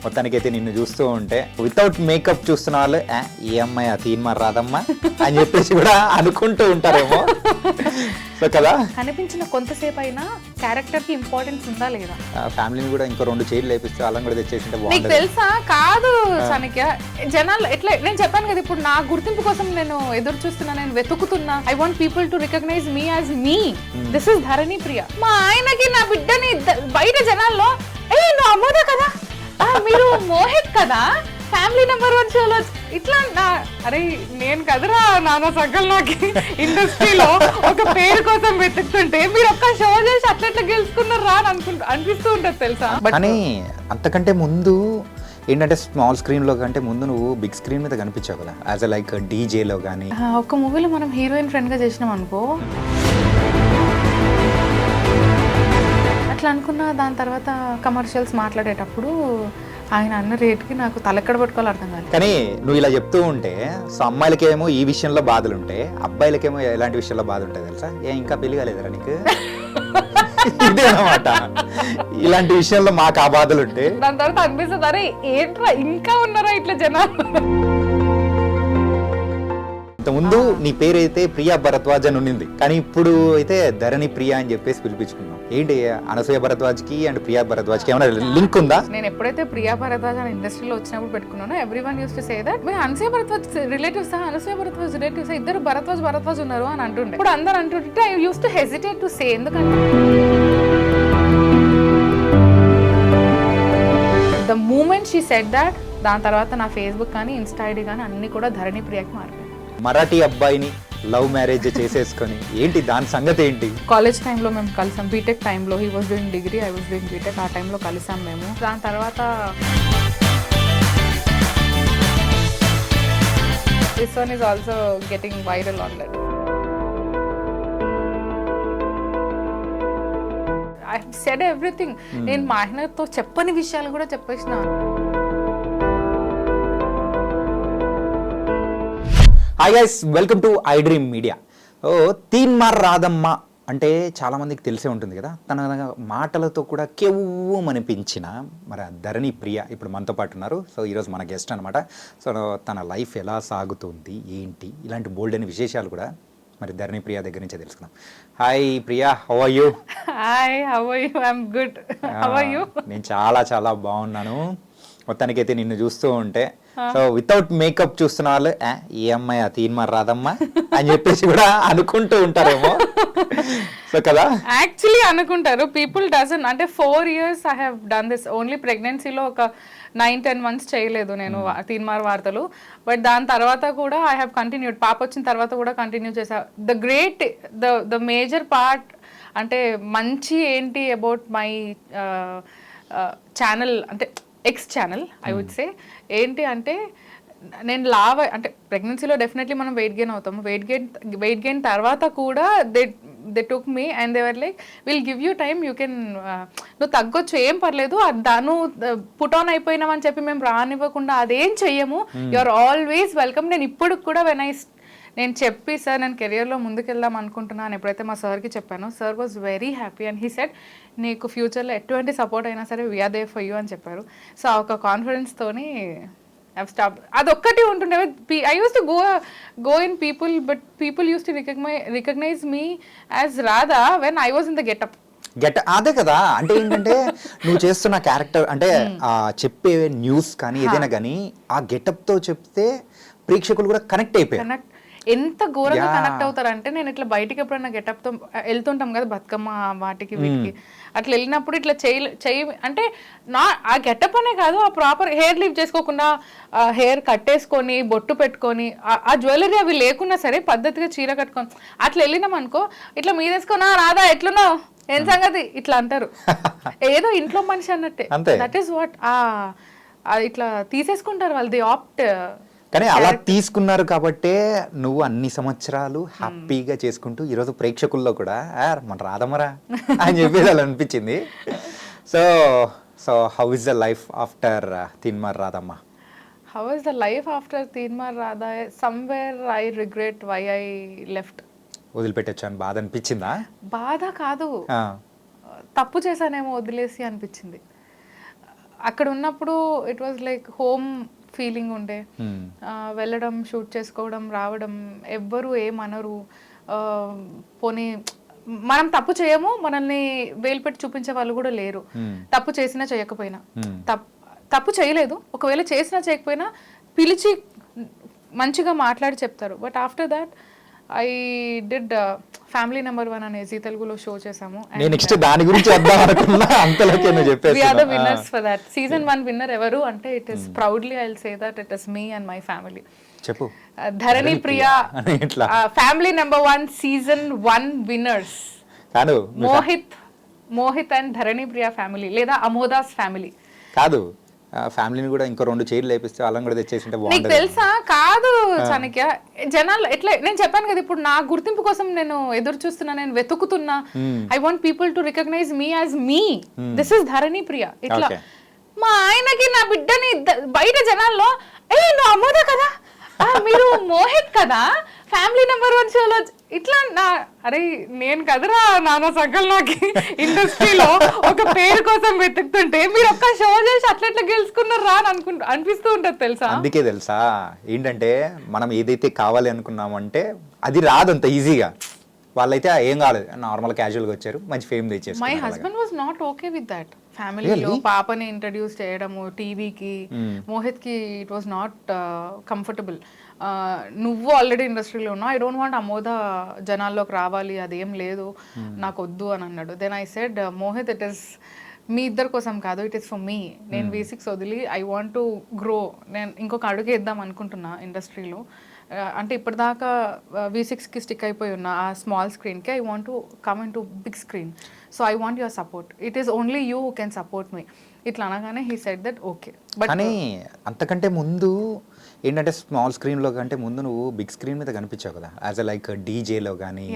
మొత్తానికైతే నిన్ను చూస్తూ ఉంటే వితౌట్ మేకప్ చూస్తున్న వాళ్ళు ఈ అమ్మాయి తీన్మార్ రాదమ్మా అని చెప్పేసి కూడా అనుకుంటూ ఉంటారేమో. సో కదా కనిపించిన కొంతసేపు అయినా క్యారెక్టర్ కి ఇంపార్టెన్స్ ఉందా లేదా? ఫ్యామిలీని కూడా ఇంకో 2 చైర్లు లేపిస్తే వాళ్ళని కూడా తెచ్చేసింటే నీకు బాగుంటుంది. తెలుసా? కాదు సనిక, జనాలు ఎట్లా, నేను చెప్పాను కదా ఇప్పుడు నా గుర్తింపు కోసం నేను ఎదురు చూస్తున్నా, నేను వెతుకుతున్నా. I want people to recognize me as me. This is Dharani Priya. మా ఆయనకి నా బిడ్డని బయట జనాల్లో నువ్వు అమ్మోదా కదా, మీరు మోహిత్ కదా, ఫ్యామిలీ నెంబర్ 1 షోలో ఇట్లా అరే నేను కదరా నాన్న సగల్లోకి ఇండస్ట్రీలో ఒక పేరు కోసం వెతుకుతుంటే మీరు ఒక్క షో చేసి అట్లా గెలుచుకున్నారా అని అనిపిస్తూ ఉంటుంది తెలుసా. కానీ అంతకంటే ముందు ఏంటంటే స్మాల్ స్క్రీన్ లో కంటే ముందు నువ్వు బిగ్ స్క్రీన్ మీద కనిపించావు కదా, యాజ్ ఎ లైక్ డీజేలో కానీ. ఒక మూవీలో మనం హీరోయిన్ ఫ్రెండ్ గా చేసినాం అనుకో, అట్లా అనుకున్నా. దాని తర్వాత కమర్షియల్స్ మాట్లాడేటప్పుడు ఆయన అన్న రేట్కి నాకు తలెక్కడ పట్టుకోవాలి అర్థం కాదు. కానీ నువ్వు ఇలా చెప్తూ ఉంటే సో అమ్మాయిలకేమో ఈ విషయంలో బాధలు ఉంటాయి, అబ్బాయిలకేమో ఎలాంటి విషయంలో బాధ ఉంటుంది తెలుసా? ఇంకా పెళ్లి కాలేదురా నీకు? ఇదే అన్నమాట, ఇలాంటి విషయంలో మాకు ఆ బాధలు ఉంటాయి. దాని తర్వాత అనిపిస్తుంది అరే ఏంట్రా ఇంకా ఉన్నారా ఇట్లా జనాలు. ముందు నీ పేరు అయితే ప్రియా భరద్వాజ్ అని ఉన్నింది, కానీ ఇప్పుడు అయితే ధరణి ప్రియా అని చెప్పేసి పిలిపించుకున్నాం. ఏంటి అనసూయ భరద్వాజ్ కి అండ్ ప్రియా భరద్వాజ్ కి ఏమైనా లింక్ ఉందా? నేను ఎప్పుడైతే ప్రియా భరద్వాజ్ అని ఇండస్ట్రీలో వచ్చినప్పుడు పెట్టుకున్నానో everyone use to say that మీ అనసూయ భరద్వాజ్ రిలేటివ్స్, అనసూయ భరద్వాజ్ రిలేటివ్స్, ఇద్దరు భరద్వాజ్ ఉన్నారు అని అంటుండే. ఇప్పుడు అందరు అంటుంటే I use to hesitate to say, ఎందుకంటే the moment she said that, దాని తర్వాత నా ఫేస్బుక్ కానీ ఇన్స్టా ఐడి కానీ అన్ని కూడా ధరణి ప్రియాకి మారిపోయింది. మరాఠీ అబ్బాయిని లవ్ మ్యారేజ్ చేసేసుకొని ఏంటి దాని సంగతి ఏంటి? కాలేజ్ టైంలో మేము కలిసాం, బీటెక్ టైంలో. He was doing degree, I was doing BTech. ఆ టైంలో కలిసాం మేము. దాని తర్వాత this one is also getting viral online. I said everything. నేను మా ఆయనతో చెప్పని విషయాలు కూడా చెప్పేసిన. Hi guys, welcome to iDream media. Teenmaar Radhamma అంటే చాలా మందికి తెలిసే ఉంటుంది కదా. తన మాటలతో కూడా కెవ్వమనిపించిన మరి ధరణి ప్రియ ఇప్పుడు మనతో పాటు ఉన్నారు. సో ఈరోజు మన గెస్ట్ అనమాట. సో తన లైఫ్ ఎలా సాగుతుంది ఏంటి ఇలాంటి బోల్డ్ అయిన విశేషాలు కూడా మరి ధరణి ప్రియ దగ్గర నుంచే తెలుసుకుందాం. Hi Priya, how are you? Hi, how are you? I am good. How are you? నేను చాలా బాగున్నాను. మొత్తానికైతే నిన్ను చూస్తూ ఉంటే సో వితౌట్ మేకప్ చూస్తున్న వాళ్ళు ఈ అమ్మాయి తీన్మార్ రాదమ్మా అని చెప్పేసి కూడా అనుకుంటూ ఉంటారేమో. సో కదా యాక్చువల్లీ అనుకుంటారు పీపుల్ డజన్. అంటే 4 years I have done this. Only ప్రెగ్నెన్సీలో ఒక 9-10 months చేయలేదు నేను తీన్మార్ వార్తలు. బట్ దాని తర్వాత కూడా ఐ హ్యావ్ కంటిన్యూడ్. పాప వచ్చిన తర్వాత కూడా కంటిన్యూ చేసా. ద మేజర్ పార్ట్ అంటే మంచి ఏంటి అబౌట్ మై ఛానల్ అంటే ex channel I would say ఏంటి అంటే, నేను లావ్ అంటే ప్రెగ్నెన్సీలో డెఫినెట్లీ మనం వెయిట్ గెయిన్ అవుతాము. వెయిట్ గెయిన్ తర్వాత కూడా they took me and they were like will give you time, you can, నువ్వు తగ్గొచ్చు ఏం పర్లేదు, దాను పుట్ ఆన్ అయిపోయినామని చెప్పి మేము రానివ్వకుండా అదేం చెయ్యము, యు ఆర్ ఆల్వేస్ వెల్కమ్. నేను ఇప్పుడు కూడా నేను చెప్పి సార్ నేను కెరియర్లో ముందుకెళ్దాం అనుకుంటున్నాను ఎప్పుడైతే మా సార్కి చెప్పానో, sir was very happy and he said నీకు ఫ్యూచర్లో ఎటువంటి సపోర్ట్ అయినా సరే వీఆర్ దేర్ ఫర్ యూ అని చెప్పారు. సో ఆ ఒక కాన్ఫిడెన్స్తోని స్టాప్. అదొక్కటి ఉంటుండే. I use to go in people, but people use to recognize me as Radha when I was in the getup. అదే కదా. అంటే ఏంటంటే నువ్వు చేస్తున్న క్యారెక్టర్ అంటే చెప్పే న్యూస్ కానీ ఏదైనా కానీ ఆ గెటప్ తో చెప్తే ప్రేక్షకులు కూడా కనెక్ట్ అయిపోయారు. ఎంత ఘోరంగా కనెక్ట్ అవుతారంటే, నేను ఇట్లా బయటికి ఎప్పుడైనా గెటప్తో వెళ్తుంటాం కదా బతుకమ్మ వాటికి వీటికి, అట్లా వెళ్ళినప్పుడు ఇట్లా చెయ్యి అంటే ఆ గెటప్ అనే కాదు, ఆ ప్రాపర్ హెయిర్ లీవ్ చేసుకోకుండా హెయిర్ కట్టేసుకొని బొట్టు పెట్టుకొని ఆ జ్యువెలరీ అవి లేకున్నా సరే పద్ధతిగా చీర కట్టుకొని అట్లా వెళ్ళినాం అనుకో, ఇట్లా మీదేసుకున్నా రాదా ఎట్లున్నావు ఏం సంగతి ఇట్లా అంటారు. ఏదో ఇంట్లో మనిషి అన్నట్టే. దట్ ఈస్ వాట్ ఇట్లా తీసేసుకుంటారు వాళ్ళు. The opt. కానీ అలా తీసుకున్నారు కాబట్టే నువ్వు అన్ని సంవత్సరాలు హ్యాపీగా చేసుకుంటూ ఈరోజు ప్రేక్షకుల్లో కూడా మన రాదమ్మరా అని చెప్పేసి అలా అనిపించింది. So how is the life after Teenmaar Radhamma? How is the life after Teenmaar Radha? Somewhere I regret why I left. వదిలిపెట్టచ్చు అని బాధ అనిపించిందా? బాధ కాదు, తప్పు చేశానేమో వదిలేసి అనిపించింది. అక్కడ ఉన్నప్పుడు it was like home feeling ఉండే. వెళ్ళడం, షూట్ చేసుకోవడం, రావడం, ఎవ్వరు ఏమనరు. పోనీ మనం తప్పు చేయము, మనల్ని వేలు పెట్టి చూపించే వాళ్ళు కూడా లేరు. తప్పు చేసినా చేయకపోయినా, తప్పు చేయలేదు, ఒకవేళ చేసినా చేయకపోయినా పిలిచి మంచిగా మాట్లాడి చెప్తారు. But after that I did family number 1 అనే జీ తెలుగులో షో చేసాము. నెక్స్ట్ దాని గురించి వద్దాం అనుకున్నా, అంతలోకి నువ్వు చెప్పేసి. We are the winners for that. Season 1 winner ఎవరు అంటే it is proudly I will say that it is me and my family. చెప్పు. Dharani Priya family number 1 season 1 winners కాదు, మోహిత్ అండ్ ధరణి ప్రియా ఫ్యామిలీ, లేదా అమోదాస్ ఫ్యామిలీ కాదు. ఫ్యామిలీని కూడా ఇంకో 2 చైర్లు వేపిస్తే వాళ్ళని కూడా తెచ్చేసింటే నీకు బాగుంటుంది. తెలుసా? కాదు చాణక్య, జనాలు ఎట్లా, నేను చెప్పాను కదా ఇప్పుడు నా గుర్తింపు కోసం నేను ఎదురు చూస్తున్నా, నేను వెతుకుతున్నా. I want people to recognize me as me. This is Dharani Priya. ఇట్లా మా ఆయనకి నా బిడ్డని బయట జనాల్లో, ఏ నువ్వు అమ్మోదా కదా, మీరు మోహిత్ కదా ఫ్యామిలీ నెంబర్ 1 షోలో, ఇట్లా నా అరే నేను కదరా నాన్న సగల్లోకి ఇండస్ట్రీలో ఒక పేరు కోసం వెతుకుతుంటే మీరు ఒక్క షో చేసి అట్లా గెలుచుకున్నారా అని అనిపిస్తూ ఉంటుంది తెలుసా. అందుకే తెలుసా ఏంటంటే, మనం ఏదైతే కావాలి అనుకున్నామంటే అది రాదు అంత ఈజీగా. వాళ్ళైతే ఏం కాలేదు, నార్మల్ క్యాజువల్గా వచ్చారు, మంచి ఫేమ్ తెచ్చేసి. My husband was not okay with that. ఫ్యామిలీలో పాపని ఇంట్రడ్యూస్ చేయడము టీవీకి, మోహిత్కి ఇట్ వాజ్ నాట్ కంఫర్టబుల్. నువ్వు ఆల్రెడీ ఇండస్ట్రీలో ఉన్నావు, ఐ డోంట్ వాంట్ అమోద జనాల్లోకి రావాలి, అదేం లేదు, నాకు వద్దు అని అన్నాడు. Then I said, Mohit it is మీ ఇద్దరి కోసం కాదు, ఇట్ ఈస్ ఫర్ మీ. నేను V6 వదిలి ఐ వాంట్ టు గ్రో, నేను ఇంకొక అడుగు వేద్దాం అనుకుంటున్నా ఇండస్ట్రీలో. అంటే ఇప్పటిదాకా V6కి స్టిక్ అయిపోయి ఉన్నా ఆ స్మాల్ స్క్రీన్కి. I want to come in to big screen, so I want your support. It is only you who can support me. ఇట్లా అనగానే he said that okay. But కానీ అంతకంటే ముందు ఏంటంటే, స్మాల్ స్క్రీన్లో కంటే ముందు నువ్వు బిగ్ స్క్రీన్ మీద కనిపించావు కదా, యాజ్ ఎ లైక్ డీజేలో కానీ,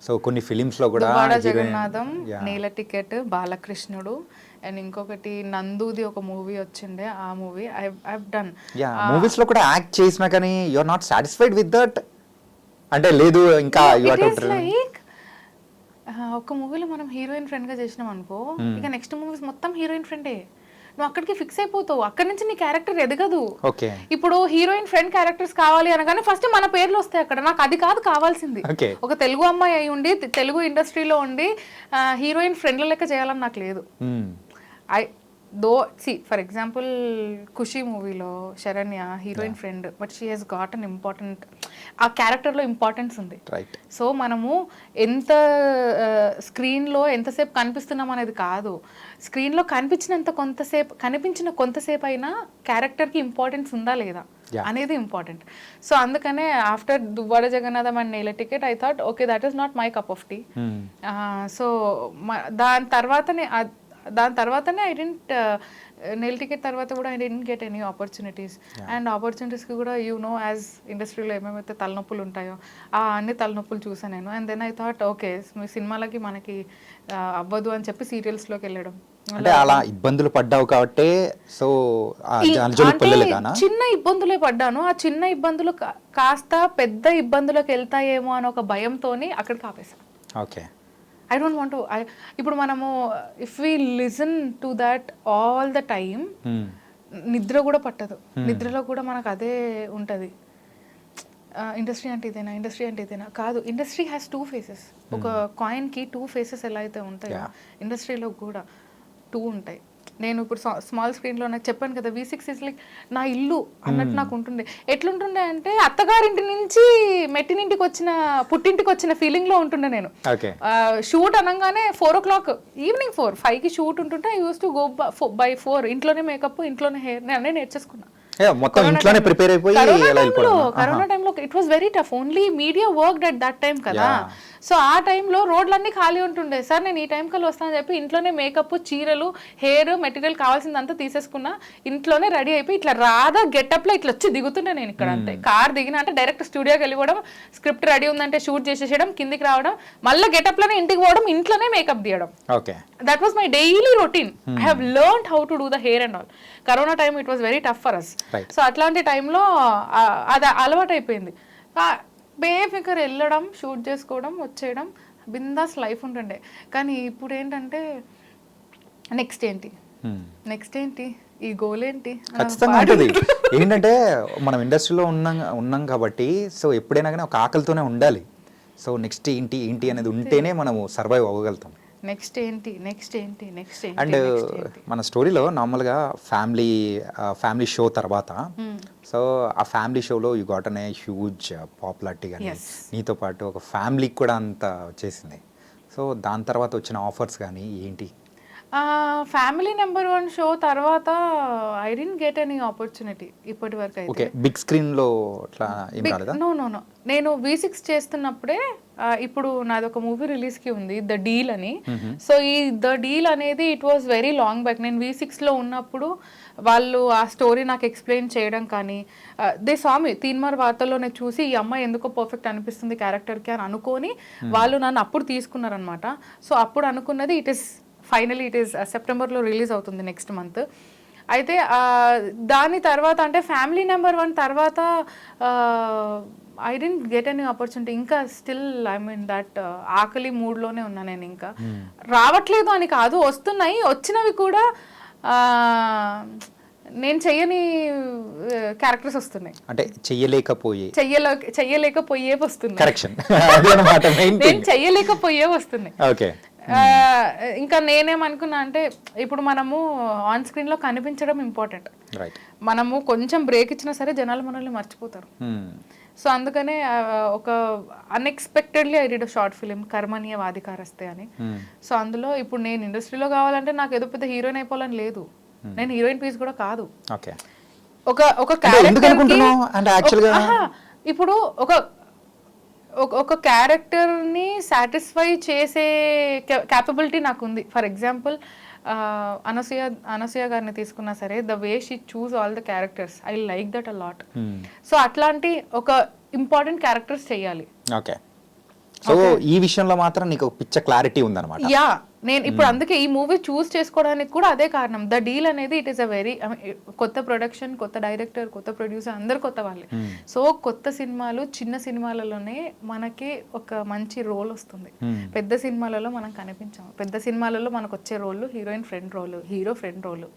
సో కొన్ని ఫిలిమ్స్లో కూడా. దువ్వాడ జగన్నాథం, నీల టికెట్, బాలకృష్ణుడు, అండ్ ఇంకొకటి నందుది ఒక మూవీ వచ్చిండే, ఆ మూవీ ఐ డన్. మూవీస్ లో కూడా యాక్ట్ చేసినా కానీ you are not satisfied with that అంటే లేదు ఇంకా యు ఆర్ టు లైక్ ఒక మూవీలో మనం హీరోయిన్ ఫ్రెండ్ గా చేసినాం అనుకో, ఇక నెక్స్ట్ మూవీస్ మొత్తం హీరోయిన్ ఫ్రెండే. నువ్వు అక్కడికి ఫిక్స్ అయిపోతావు, అక్కడి నుంచి నీ క్యారెక్టర్ ఎదగదు. ఇప్పుడు హీరోయిన్ ఫ్రెండ్ క్యారెక్టర్స్ కావాలి అనగానే ఫస్ట్ మన పేర్లు వస్తాయి అక్కడ. నాకు అది కాదు కావాల్సింది. ఒక తెలుగు అమ్మాయి అయి ఉండి తెలుగు ఇండస్ట్రీలో ఉండి హీరోయిన్ ఫ్రెండ్ల లెక్క చేయాలని నాకు లేదు. ఫర్ ఎగ్జాంపుల్ ఖుషి మూవీలో Saranya heroine friend, but she has got an important, ఆ క్యారెక్టర్లో ఇంపార్టెన్స్ ఉంది. సో మనము ఎంత స్క్రీన్లో ఎంతసేపు కనిపిస్తున్నాం అనేది కాదు, స్క్రీన్లో కనిపించిన కొంతసేపు అయినా క్యారెక్టర్కి ఇంపార్టెన్స్ ఉందా లేదా అనేది ఇంపార్టెంట్. సో అందుకనే after Duvvada Jagannadham and Nela ticket I thought okay that is not my cup of tea. So దాని తర్వాతనే ఐ డెంట్ నెల్ టికెట్ తర్వాత కూడా I didn't get any opportunities. And ఆపర్చునిటీస్కి కూడా యాజ్ ఇండస్ట్రీలో ఏమేమైతే తలనొప్పులు ఉంటాయో ఆ అన్ని తలనొప్పులు చూసాను నేను. And then I thought okay సినిమాలకి మనకి అవ్వదు అని చెప్పి సీరియల్స్లోకి వెళ్ళడం. అంటే అలా ఇబ్బందులు పడ్డావు కాబట్టి సో చిన్న ఇబ్బందులే పడ్డాను. ఆ చిన్న ఇబ్బందులు కాస్త పెద్ద ఇబ్బందులకు వెళ్తాయేమో అని ఒక భయంతోని అక్కడికి ఆపేసాను. Okay, I don't want to. ఇప్పుడు మనము if we listen to that all the time, నిద్ర కూడా పట్టదు. నిద్రలో కూడా మనకు అదే ఉంటుంది, ఇండస్ట్రీ అంటే ఇదేనా కాదు. Industry has 2 faces. ఒక కాయిన్కి 2 ఫేసెస్ ఎలా అయితే ఉంటాయో ఇండస్ట్రీలో కూడా 2 ఉంటాయి. నేను ఇప్పుడు స్మాల్ స్క్రీన్లో నాకు చెప్పాను కదా, V6 ఇస్ లైక్ నా ఇల్లు అన్నట్టు నాకు ఉంటుండే. ఎట్లుంటుండే అంటే అత్తగారింటి నుంచి మెట్టినింటికి వచ్చిన పుట్టింటికి వచ్చిన ఫీలింగ్లో ఉంటుండే నేను. షూట్ అనగానే 4 o'clock ఈవినింగ్ 5కి షూట్ ఉంటుంటే I use to go by 4. ఇంట్లోనే మేకప్, ఇంట్లోనే హెయిర్ నేను నేర్చేసుకున్నా. కరోనా టైంలో it was very tough. Only media worked at that time కదా. సో ఆ టైంలో రోడ్లన్నీ ఖాళీ ఉంటుండే. సార్ నేను ఈ టైం కల్లా వస్తానని చెప్పి ఇంట్లోనే మేకప్, చీరలు, హెయిర్, మెటీరియల్ కావాల్సిందంతా తీసేసుకున్నా. ఇంట్లోనే రెడీ అయిపోయి ఇట్లా రాధా గెటప్లో ఇట్లా వచ్చి దిగుతుండే నేను ఇక్కడ. అంతే, కార్ దిగిన అంటే డైరెక్ట్ స్టూడియోకి వెళ్ళిపోవడం, స్క్రిప్ట్ రెడీ ఉందంటే షూట్ చేసేయడం, కిందికి రావడం, మళ్ళీ గెటప్లోనే ఇంటికి పోవడం, ఇంట్లోనే మేకప్ తీయడం. That was my daily routine. I have learned how to do the hair and all. Corona time it was very tough for us. So అట్లాంటి టైంలో అది అలవాటు అయిపోయింది. బేఫికర్ వెళ్ళడం, షూట్ చేసుకోవడం, వచ్చేయడం, బిందాస్ లైఫ్ ఉంటుండే. కానీ ఇప్పుడు ఏంటంటే నెక్స్ట్ ఏంటి ఈ గోల్ ఏంటి ఖచ్చితంగా ఉంటుంది. ఏంటంటే మనం ఇండస్ట్రీలో ఉన్నాం కాబట్టి సో ఎప్పుడైనా కానీ ఒక ఆకలితోనే ఉండాలి. సో నెక్స్ట్ ఏంటి ఏంటి అనేది ఉంటేనే మనము సర్వైవ్ అవ్వగలుగుతాం. నెక్స్ట్ ఏంటి నెక్స్ట్ ఏంటి నెక్స్ట్ అండ్ మన స్టోరీలో నార్మల్గా ఫ్యామిలీ షో తర్వాత సో ఆ ఫ్యామిలీ షోలో యూ గాట్ అనే హ్యూజ్ పాపులారిటీ కానీ నీతో పాటు ఒక ఫ్యామిలీకి కూడా అంత వచ్చేసింది. సో దాని తర్వాత వచ్చిన ఆఫర్స్ కానీ ఏంటి? ఫ్యామిలీ నెంబర్ 1 షో తర్వాత I didn't get any opportunity ఇప్పటి వరకు అయితే. ఓకే, బిగ్ స్క్రీన్లో అట్లా ఏం రాలేదా? నో నేను V6 చేస్తున్నప్పుడే ఇప్పుడు నాది ఒక మూవీ రిలీజ్కి ఉంది, ద డీల్ అని. సో ఈ ద డీల్ అనేది it was very long back. నేను V6లో ఉన్నప్పుడు వాళ్ళు ఆ స్టోరీ నాకు ఎక్స్ప్లెయిన్ చేయడం కానీ దే స్వామి తీన్మార్ వార్తల్లో నేను చూసి ఈ అమ్మాయి ఎందుకో పర్ఫెక్ట్ అనిపిస్తుంది క్యారెక్టర్కి అని అనుకొని వాళ్ళు నన్ను అప్పుడు తీసుకున్నారనమాట. సో అప్పుడు అనుకున్నది ఫైనలీ ఇట్ ఈస్ సెప్టెంబర్లో రిలీజ్ అవుతుంది నెక్స్ట్ మంత్. అయితే దాని తర్వాత అంటే ఫ్యామిలీ నెంబర్ 1 తర్వాత I didn't get any opportunity. ఇంకా స్టిల్ ఐ మీన్ దట్ ఆకలి మూడ్లోనే ఉన్నా నేను. ఇంకా రావట్లేదు అని కాదు, వస్తున్నాయి, వచ్చినవి కూడా నేను చెయ్యని క్యారెక్టర్స్ వస్తున్నాయి. అంటే చెయ్యలేకపోయే వస్తున్నాయి. కరెక్షన్. నేను చెయ్యలేకపోయే వస్తున్నాయి. ఓకే. ఇంకా నేనేమనుకున్నా అంటే ఇప్పుడు మనము ఆన్ స్క్రీన్లో కనిపించడం ఇంపార్టెంట్. మనము కొంచెం బ్రేక్ ఇచ్చినా సరే జనాలు మనల్ని మర్చిపోతారు. సో అందుకనే ఒక unexpectedly I did short film Karmanye Vadhikaraste అని. సో అందులో ఇప్పుడు నేను ఇండస్ట్రీలో కావాలంటే నాకు ఏదో పెద్ద హీరోయిన్ అయిపోవాలని లేదు. నేను హీరోయిన్ పీస్ కూడా కాదు. ఒక క్యారెక్టర్ ఇప్పుడు ఒక క్యారెక్టర్ని సాటిస్ఫై చేసే క్యాపబిలిటీ నాకు ఉంది. ఫర్ ఎగ్జాంపుల్ అనసూయ గారిని తీసుకున్నా సరే, the way she choose all the characters I like that a lot. So అట్లాంటి ఒక ఇంపార్టెంట్ క్యారెక్టర్స్ చేయాలి. ఓకే. సో ఈ విషయంలో మాత్రం నీకు పిచ్చ క్లారిటీ ఉందన్నమాట. యా, నేను ఇప్పుడు అందుకే ఈ మూవీ చూస్ చేసుకోవడానికి కూడా అదే కారణం. ద డీల్ అనేది ఇట్ ఈస్ అ వెరీ కొత్త ప్రొడక్షన్, కొత్త డైరెక్టర్, కొత్త ప్రొడ్యూసర్, అందరు కొత్త వాళ్ళే. సో కొత్త సినిమాలు, చిన్న సినిమాలలోనే మనకి ఒక మంచి రోల్ వస్తుంది. పెద్ద సినిమాలలో మనం కనిపించాము. పెద్ద సినిమాలలో మనకు వచ్చే role heroine friend role, hero friend role.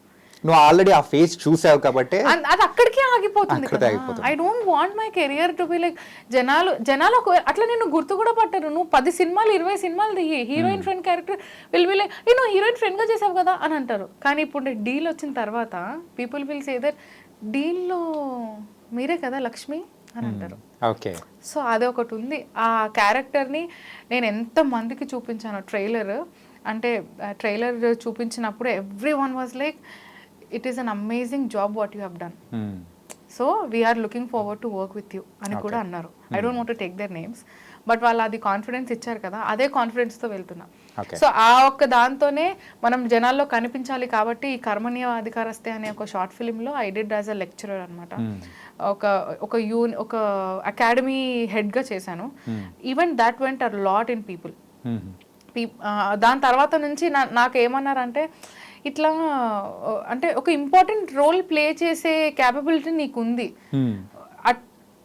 నువ్వు ఆల్రెడీ ఆ ఫేస్ చూసావు కాబట్టి అది అక్కడికే ఆగిపోతుంది. I don't want my career to be like జనాలు అట్లా నేను గుర్తు కూడా పట్టారు. నువ్వు 10 సినిమాలు 20 సినిమాలు దిగి heroine friend character will be like నువ్వు హీరోయిన్ ఫ్రెండ్ గా చేసావు కదా అని అంటారు. కానీ ఇప్పుడు డీల్ వచ్చిన తర్వాత పీపుల్ విల్ సే దట్ డీల్లో మీరే కదా లక్ష్మి అని అంటారు. ఓకే. సో అదే ఒకటి ఉంది. ఆ క్యారెక్టర్ని నేను ఎంత మందికి చూపించాను ట్రైలర్. అంటే ట్రైలర్ చూపించినప్పుడు every one was like it is an amazing job what you have done. So we are looking forward to work with you అని కూడా అన్నారు. I don't want to take their names, but వాళ్ళు అది confidence ఇచ్చారు కదా, అదే కాన్ఫిడెన్స్తో వెళ్తున్నా. So ఆ ఒక్క దాంతోనే మనం జనాల్లో కనిపించాలి కాబట్టి ఈ కర్మణ్య అధికారస్తే అనే ఒక షార్ట్ ఫిలింలో I did as a lecturer అనమాట. ఒక అకాడమీ హెడ్గా చేశాను. Even that went a lot in people. దాని తర్వాత నుంచి నాకు ఏమన్నారంటే ఇట్లా అంటే ఒక ఇంపార్టెంట్ రోల్ ప్లే చేసే క్యాపబిలిటీ నీకు ఉంది,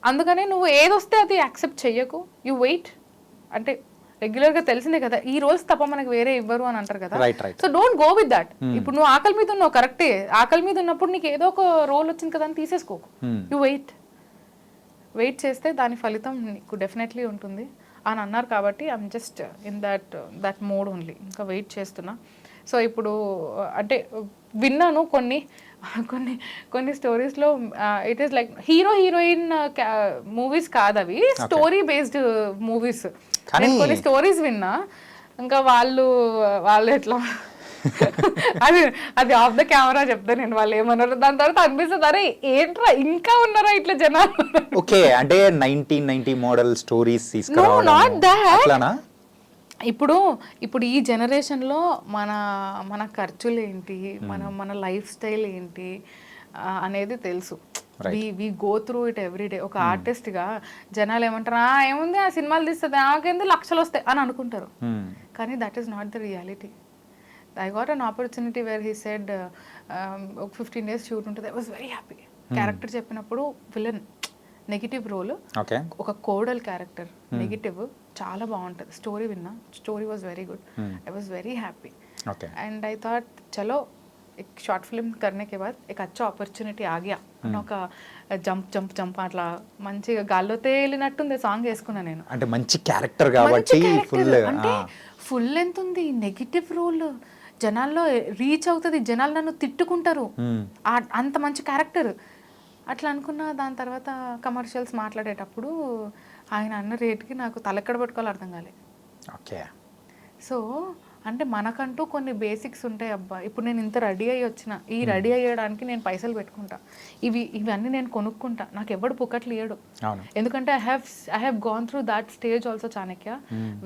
అందుకనే నువ్వు ఏదొస్తే అది యాక్సెప్ట్ చెయ్యకు, యూ వెయిట్. అంటే రెగ్యులర్గా తెలిసిందే కదా ఈ రోల్స్ తప్ప మనకు వేరే ఇవ్వరు అని అంటారు కదా. So don't go with that. ఇప్పుడు నువ్వు ఆకలి మీద ఉన్నావు, కరెక్టే, ఆకలి మీద ఉన్నప్పుడు నీకు ఏదో ఒక రోల్ వచ్చింది కదా అని తీసేసుకోకు. యూ వెయిట్ చేస్తే దాని ఫలితం నీకు డెఫినెట్లీ ఉంటుంది అని అన్నారు. కాబట్టి I'm just in that mode only. ఇంకా వెయిట్ చేస్తున్నా. సో ఇప్పుడు అంటే విన్నాను కొన్ని స్టోరీస్లో it is like heroine movies కాదు అవి, స్టోరీ బేస్డ్ మూవీస్. కొన్ని స్టోరీస్ విన్నా, ఇంకా వాళ్ళు ఎట్లా అది ఆఫ్ ద కెమెరా చెప్తా నేను, వాళ్ళు ఏమన్నారు. దాని తర్వాత అనిపిస్తుంది అరే ఏంట్రా ఇంకా ఉన్నారా ఇట్లా జనాలు. ఓకే, అంటే 1990 మోడల్ స్టోరీస్ నాట్ దట్. ఇప్పుడు ఈ జనరేషన్లో మన ఖర్చులు ఏంటి, మన లైఫ్ స్టైల్ ఏంటి అనేది తెలుసు. We go through it every day. ఒక ఆర్టిస్ట్గా జనాలు ఏమంటారు, ఏముంది ఆ సినిమాలు తీస్తుంది, నాకేంది లక్షలు వస్తాయి అని అనుకుంటారు. కానీ that is not the reality. I got an opportunity where he said ఒక 15 days షూట్ ఉంటుంది. I was very happy. Character చెప్పినప్పుడు విలన్ నెగిటివ్ రోల్, ఒక కోడల్ క్యారెక్టర్ నెగిటివ్, చాలా బాగుంటుంది. స్టోరీ విన్నా, story was very good. I was very happy. And I thought చలో एक short film करने के बाद एक अच्छा ఆపర్చునిటీ आ गया అని ఒక జంప్ అట్లా మంచిగా గాల్లో తేలినట్టుంది సాంగ్ వేసుకున్నా నేను. అంటే మంచి క్యారెక్టర్ కాబట్టి ఫుల్ అంటే ఫుల్ ఎంత ఉంది నెగిటివ్ రోల్, జనాల్లో రీచ్ అవుతుంది, జనాలు నన్ను తిట్టుకుంటారు, అంత మంచి క్యారెక్టర్ అట్లా అనుకున్నా. దాని తర్వాత కమర్షియల్స్ మాట్లాడేటప్పుడు ఆయన అన్న రేట్కి నాకు తలెక్కడ పట్టుకోవాలి అర్థం కాలే. ఓకే. సో అంటే మనకంటూ కొన్ని బేసిక్స్ ఉంటాయి అబ్బా. ఇప్పుడు నేను ఇంత రెడీ అయ్యి వచ్చిన, ఈ రెడీ అయ్యడానికి నేను పైసలు పెట్టుకుంటా, ఇవన్నీ నేను కొనుక్కుంటా, నాకు ఎవడు పుక్కట్లు ఇయ్యడు. ఎందుకంటే I have gone through that stage also Chanakya,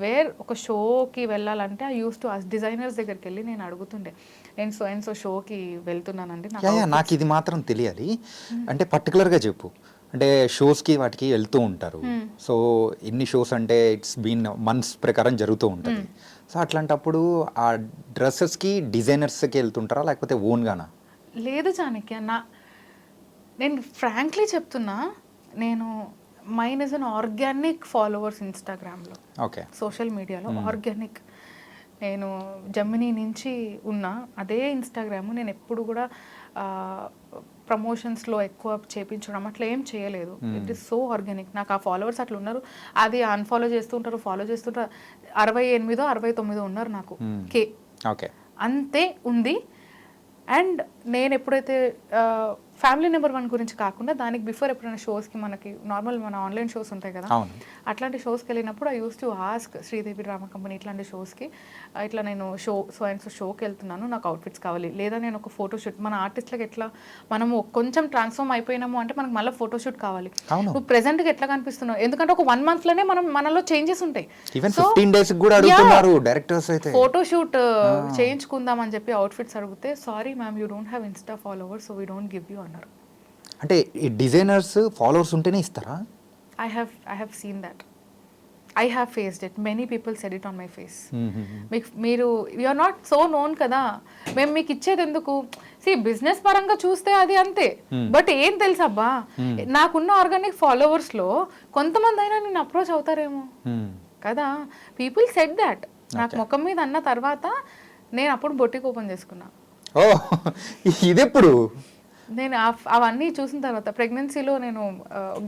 where ఒక షోకి వెళ్ళాలంటే ఐ యూస్ టు డిజైనర్స్ దగ్గరికి వెళ్ళి నేను అడుగుతుండే, నేను సో అండ్ సో షోకి వెళ్తున్నానండి, నాకు ఇది మాత్రం తెలియాలి అంటే పర్టికులర్గా చెప్పు. అంటే షోస్కి వాటికి వెళ్తూ ఉంటారు, సో ఎన్ని షోస్ అంటే ఇట్స్ బీన్ మంత్స్ ప్రకారం జరుగుతూ ఉంటుంది. సో అట్లాంటప్పుడు ఆ డ్రెస్సెస్కి డిజైనర్స్కి వెళ్తుంటారా లేకపోతే ఓన్గానా? లేదు చాణక్య, నేను ఫ్రాంక్లీ చెప్తున్నా, నేను mine is unorganic followers ఇన్స్టాగ్రామ్లో, ఓకే, సోషల్ మీడియాలో ఆర్గానిక్. నేను జర్మనీ నుంచి ఉన్న అదే ఇన్స్టాగ్రామ్, నేను ఎప్పుడు కూడా ప్రమోషన్స్లో ఎక్కువ చేయించడం అట్లా ఏం చేయలేదు. It is so organic. నాకు ఆ ఫాలోవర్స్ అట్లా ఉన్నారు, అది అన్ఫాలో చేస్తుంటారు, ఫాలో చేస్తుంటారు. 68 69 ఉన్నారు నాకు కే, ఓకే, అంతే ఉంది. అండ్ నేను ఎప్పుడైతే ఫ్యామిలీ నెంబర్ 1 గురించి కాకుండా దానికి బిఫోర్ ఎప్పుడైనా షోస్కి, మనకి నార్మల్ మన ఆన్లైన్ షోస్ ఉంటాయి కదా, అట్లాంటి షోస్కి వెళ్ళినప్పుడు I use to ask Sridevi drama company ఇట్లాంటి షోస్కి, ఇట్లా నేను షోకి వెళ్తున్నాను, నాకు అవుట్ఫిట్స్ కావాలి, లేదా నేను ఒక ఫోటోషూట్, మన ఆర్టిస్ట్లకు ఎట్లా మనము కొంచెం ట్రాన్స్ఫార్మ్ అయిపోయినాము అంటే మనకు మళ్ళీ ఫోటోషూట్ కావాలి, నువ్వు ప్రెసెంట్గా ఎట్లా కనిపిస్తున్నావు, ఎందుకంటే ఒక 1 monthలోనే మనలో చేంజెస్ ఉంటాయి. ఫోటోషూట్ చేయించుకుందాం అని చెప్పి అవుట్ఫిట్స్ అడిగితే, sorry ma'am, you don't have Insta followers, so we don't give you అన్నారు. అంటే ఈ డిజైనర్స్ ఫాలోవర్స్ ఉంటేనే ఇస్తారా? I have seen that. I have faced it. Many people said it on my face. మీరు you are not so known కదా, మేము మీకు ఇచ్చేది ఎందుకు? బిజినెస్ పరంగా చూస్తే అది అంతే, బట్ ఏం తెలుసబ్బా, నాకున్న ఆర్గానిక్ ఫాలోవర్స్లో కొంతమంది అయినా నేను అప్రోచ్ అవుతారేమో కదా. People said that. నాకు ముఖం మీద అన్న తర్వాత నేను అప్పుడు బొటిక్ ఓపెన్ చేసుకున్నా. ఓ, ఇదెప్పుడు? నేను అవన్నీ చూసిన తర్వాత ప్రెగ్నెన్సీలో నేను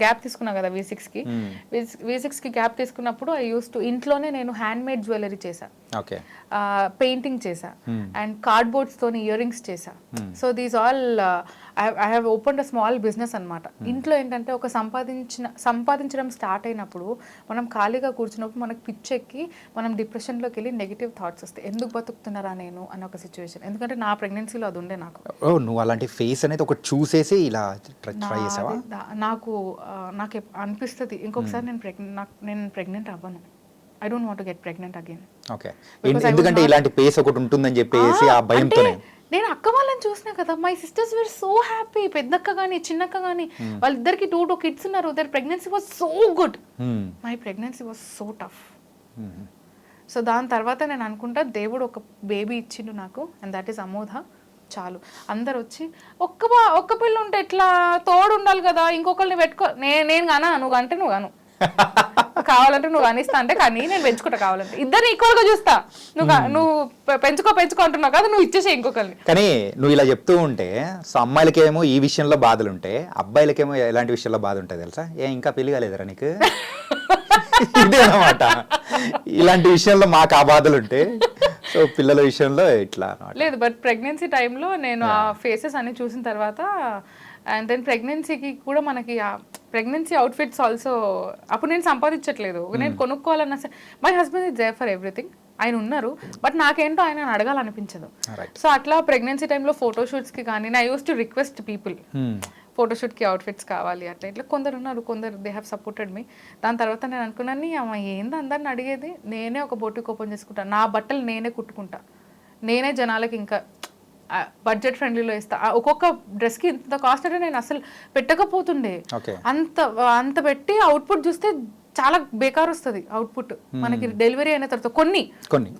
గ్యాప్ తీసుకున్నా కదా V6కి గ్యాప్ తీసుకున్నప్పుడు ఐ యూస్ టు ఇంట్లోనే నేను హ్యాండ్ మేడ్ జ్యువెలరీ చేశా, పెయింటింగ్ చేశా, అండ్ కార్డ్బోర్డ్స్ తోని ఇయర్ రింగ్స్ చేశా. So these all I have opened a small business అనమాట. ఇంట్లో ఏంటంటే ఒక సంపాదించడం స్టార్ట్ అయినప్పుడు మనం ఖాళీగా కూర్చున్నప్పుడు మనకు పిచ్చెక్కి మనం డిప్రెషన్లోకి వెళ్ళి నెగిటివ్ థాట్స్ వస్తాయి, ఎందుకు బతుకుతున్నారా నేను అన్న ఒక సిచ్యువేషన్. ఎందుకంటే నా ప్రెగ్నెన్సీలో అది ఉండే నాకు. నువ్వు అలాంటి ఫేస్ అనేది ఒకటి చూసేసి ఇలా ట్రై చేసావా? నాకు అనిపిస్తుంది ఇంకొకసారి నేను ప్రెగ్నెంట్ అవ్వను. I don't want to get pregnant again. Okay, ఎందుకంటే ఇలాంటి ఫేస్ ఒకటి ఉంటుందని చెప్పేసి ఆ భయంతోనే. నేను అక్క వాళ్ళని చూసినా కదా, my sisters were so happy. పెద్దక్క కానీ చిన్నక్క కానీ వాళ్ళిద్దరికి 2 kids ఉన్నారు. Their pregnancy was so good, my pregnancy was so tough. So దాని తర్వాత నేను అనుకుంటా, దేవుడు ఒక బేబీ ఇచ్చిండు నాకు, అండ్ దట్ ఈస్ అమోధ. చాలు. అందరు వచ్చి ఒక్క పిల్ల ఉంటే ఎట్లా, తోడు ఉండాలి కదా, ఇంకొకరిని పెట్టుకో. నేను కానా, నువ్వు అంటే నువ్వు కాను, కావాలంటే నువ్వు అనిస్తా అంటే కానీ నేను పెంచుకుంటా, కావాలంటే ఇద్దరిని ఈక్వల్ గా చూస్తా. నువ్వు పెంచుకో అంటున్నావు కదా, నువ్వు ఇచ్చేసే ఇంకొకరిని. కానీ నువ్వు ఇలా చెప్తూ ఉంటే, సో అమ్మాయిలకేమో ఈ విషయంలో బాధలు ఉంటాయి, అబ్బాయిలకేమో ఎలాంటి విషయంలో బాధ ఉంటుంది తెలుసా? ఇంకా పెళ్లి కాలేదురా నీకు? ఇదే అన్నమాట. ఇలాంటి విషయంలో మాకు ఆ బాధలు ఉంటాయి, సో పిల్లల విషయంలో ఇట్లా లేదు. బట్ ప్రెగ్నెన్సీ టైంలో నేను ఆ ఫేసెస్ అన్ని చూసిన తర్వాత, అండ్ దెన్ ప్రెగ్నెన్సీకి కూడా మనకి ప్రెగ్నెన్సీ అవుట్ఫిట్స్ ఆల్సో, అప్పుడు నేను సంపాదించట్లేదు, నేను కొనుక్కోవాలన్నా my husband is there for everything. ఆయన ఉన్నారు, బట్ నాకేంటో ఆయన అడగాలనిపించదు. సో అట్లా ప్రెగ్నెన్సీ టైంలో ఫోటోషూట్స్కి కానీ I use to request people, ఫోటోషూట్కి అవుట్ఫిట్స్ కావాలి అట్లా ఇట్లా. కొందరు ఉన్నారు, కొందరు దే హ్యావ్ సపోర్టెడ్ మీ. దాని తర్వాత నేను అనుకున్నాను, ఏంది అందరిని అడిగేది, నేనే ఒక బొటిక్ ఓపెన్ చేసుకుంటా, నా బట్టలు నేనే కుట్టుకుంటా, నేనే జనాలకి ఇంకా బడ్జెట్ ఫ్రెండ్లీలో ఇస్తా. ఒక్కొక్క డ్రెస్కి ఇంత కాస్ట్ అంటే నేను అసలు పెట్టకపోతుండే. అంత పెట్టి అవుట్పుట్ చూస్తే చాలా బేకార్ వస్తుంది అవుట్పుట్ మనకి డెలివరీ అయిన తర్వాత.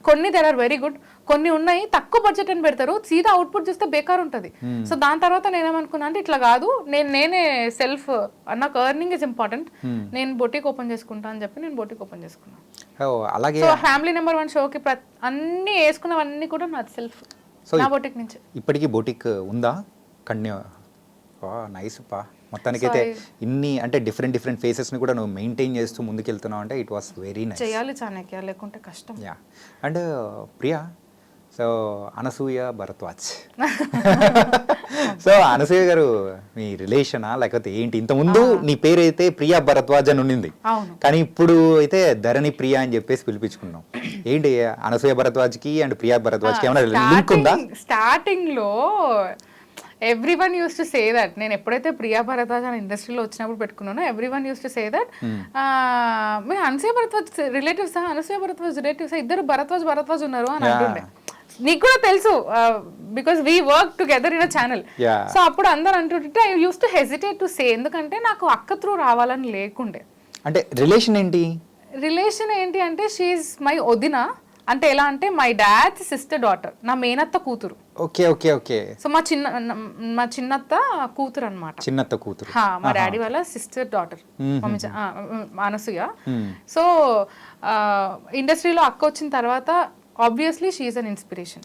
కొన్ని దేర్ ఆర్ వెరీ గుడ్, కొన్ని ఉన్నాయి తక్కువ బడ్జెట్ అని పెడతారు, సీదా అవుట్పుట్ చూస్తే బేకార్ ఉంటుంది. సో దాని తర్వాత నేనేమనుకున్నా అంటే, ఇట్లా కాదు, నేనే సెల్ఫ్, నాకు ఎర్నింగ్ ఇస్ ఇంపార్టెంట్, నేను బొటిక్ ఓపెన్ చేసుకుంటా అని చెప్పి నేను బొటిక్ ఓపెన్ చేసుకున్నాను. అలాగే సో ఫ్యామిలీ నెంబర్ 1 షోకి అన్ని వేసుకున్నవన్నీ కూడా నాది సెల్ఫ్. సో నా బొటిక్ నుంచి. ఇప్పటికీ బొటిక్ ఉందా? కంటిన్యూ. నైస్ పా. మొత్తానికైతే ఇన్ని అంటే డిఫరెంట్ ఫేసెస్ని కూడా నువ్వు మెయింటైన్ చేస్తూ ముందుకెళ్తున్నావు అంటే ఇట్ వాస్ వెరీ నైస్. చేయాలి చాణక్య, లేకుంటే కష్టం. Yeah. And Priya, so Anasuya Bharadwaj. So Anasuya గారు మీ రిలేషనా లేకపోతే ఏంటి? ఇంతకుముందు నీ పేరు అయితే ప్రియా భరద్వాజ్ అని ఉండింది, కానీ ఇప్పుడు అయితే ధరణి ప్రియా అని చెప్పేసి పిలిపించుకున్నాం. ఏంటి అనసూయ భరద్వాజ్కి అండ్ ప్రియా భరద్వాజ్కి ఏమైనా లింక్ ఉందా? స్టార్టింగ్ లో everyone use to say that, నేను ఎప్పుడైతే ప్రియా భరద్వాజ్ అని ఇండస్ట్రీలో వచ్చినప్పుడు పెట్టుకున్నానో everyone use to say that మీ అనసూయ భరద్వాజ్ రిలేటివ్సా, అనసూయ భరద్వాజ్ రిలేటివ్సా, ఇద్దరు భరద్వాజ్ ఉన్నారు అని అంటుండే. నీకు కూడా తెలుసు because we work together in a channel. So అప్పుడు అందరు అంటుంటే I use to hesitate to say, ఎందుకంటే నాకు అక్క త్రూ రావాలని లేకుండే. అంటే రిలేషన్ ఏంటి అంటే షీఈ్ మై వదిన. అంటే ఎలా అంటే మై డాడ్ సిస్టర్ డాటర్, నా మేనత్త కూతురు. ఓకే. సో మా చిన్నత్త కూతురు అనమాట. చిన్నత్త కూతురు. మా డాడీ వాళ్ళ సిస్టర్ డాటర్ అనసూయ. సో ఇండస్ట్రీలో అక్క వచ్చిన తర్వాత obviously she is an inspiration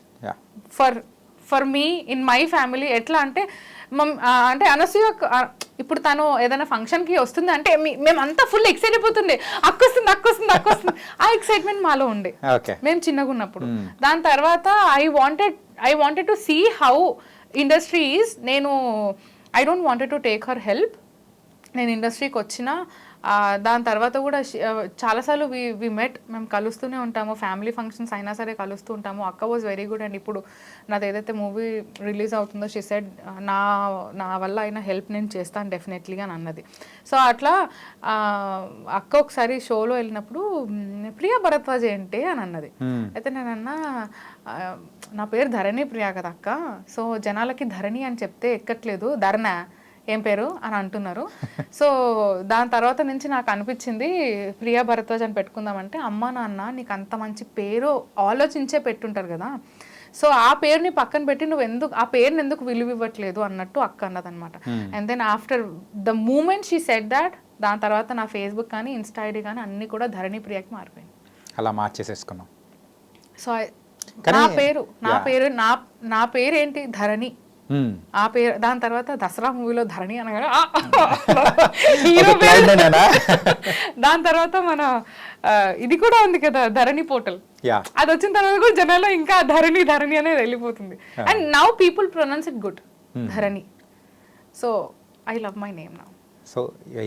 for me in my family. ఎట్లా అంటే అంటే అనసూయ ఇప్పుడు తను ఏదైనా ఫంక్షన్ కి వస్తుంది అంటే మేమంతా ఫుల్ ఎక్సైట్ అయిపోతుండే, అక్క వస్తుంది. ఆ ఎక్సైట్మెంట్ మాలో ఉండే మేము చిన్నగా ఉన్నప్పుడు. దాని తర్వాత I wanted to see how industry is. I don't wanted to take her help. నేను ఇండస్ట్రీకి వచ్చిన దాని తర్వాత కూడా చాలాసార్లు వి మెట్, మేము కలుస్తూనే ఉంటాము, ఫ్యామిలీ ఫంక్షన్స్ అయినా సరే కలుస్తూ ఉంటాము. అక్క వాజ్ వెరీ గుడ్. అండ్ ఇప్పుడు నాది ఏదైతే మూవీ రిలీజ్ అవుతుందో షీ సెడ్ నా వల్ల అయినా హెల్ప్ నేను చేస్తాను డెఫినెట్లీగా అని అన్నది. సో అట్లా అక్క ఒకసారి షోలో వెళ్ళినప్పుడు ప్రియా భరద్వాజ్ ఏంటి అని అన్నది. అయితే నేను అన్నా నా పేరు ధరణి ప్రియా కదా అక్క, సో జనాలకి ధరణి అని చెప్తే ఎక్కట్లేదు, ధరణా ఏం పేరు అని అంటున్నారు. సో దాని తర్వాత నుంచి నాకు అనిపించింది ప్రియా భరద్వాజ్ అని పెట్టుకుందామంటే, అమ్మ నాన్న నీకు అంత మంచి పేరు ఆలోచించే పెట్టుంటారు కదా, సో ఆ పేరుని పక్కన పెట్టి నువ్వు ఆ పేరుని ఎందుకు విలువ ఇవ్వట్లేదు అన్నట్టు అక్క అన్నదనమాట. And then after the moment she said that, దాని తర్వాత నా ఫేస్బుక్ కానీ ఇన్స్టా ఐడి కానీ అన్ని కూడా ధరణి ప్రియాకి మారిపోయింది. అలా మార్చేసేసుకున్నాం. సో నా పేరు ఏంటి ధరణి, ఆ పేరు. దాని తర్వాత దసరా మూవీలో ధరణి అనగా హీరో పేరు. దాని తర్వాత మన ఇది కూడా ఉంది కదా ధరణి పోర్టల్, అది వచ్చిన తర్వాత కూడా జనాల్లో ఇంకా ధరణి అనేది వెళ్ళిపోతుంది. And now people pronounce it good, Dharani. So I love my name now. So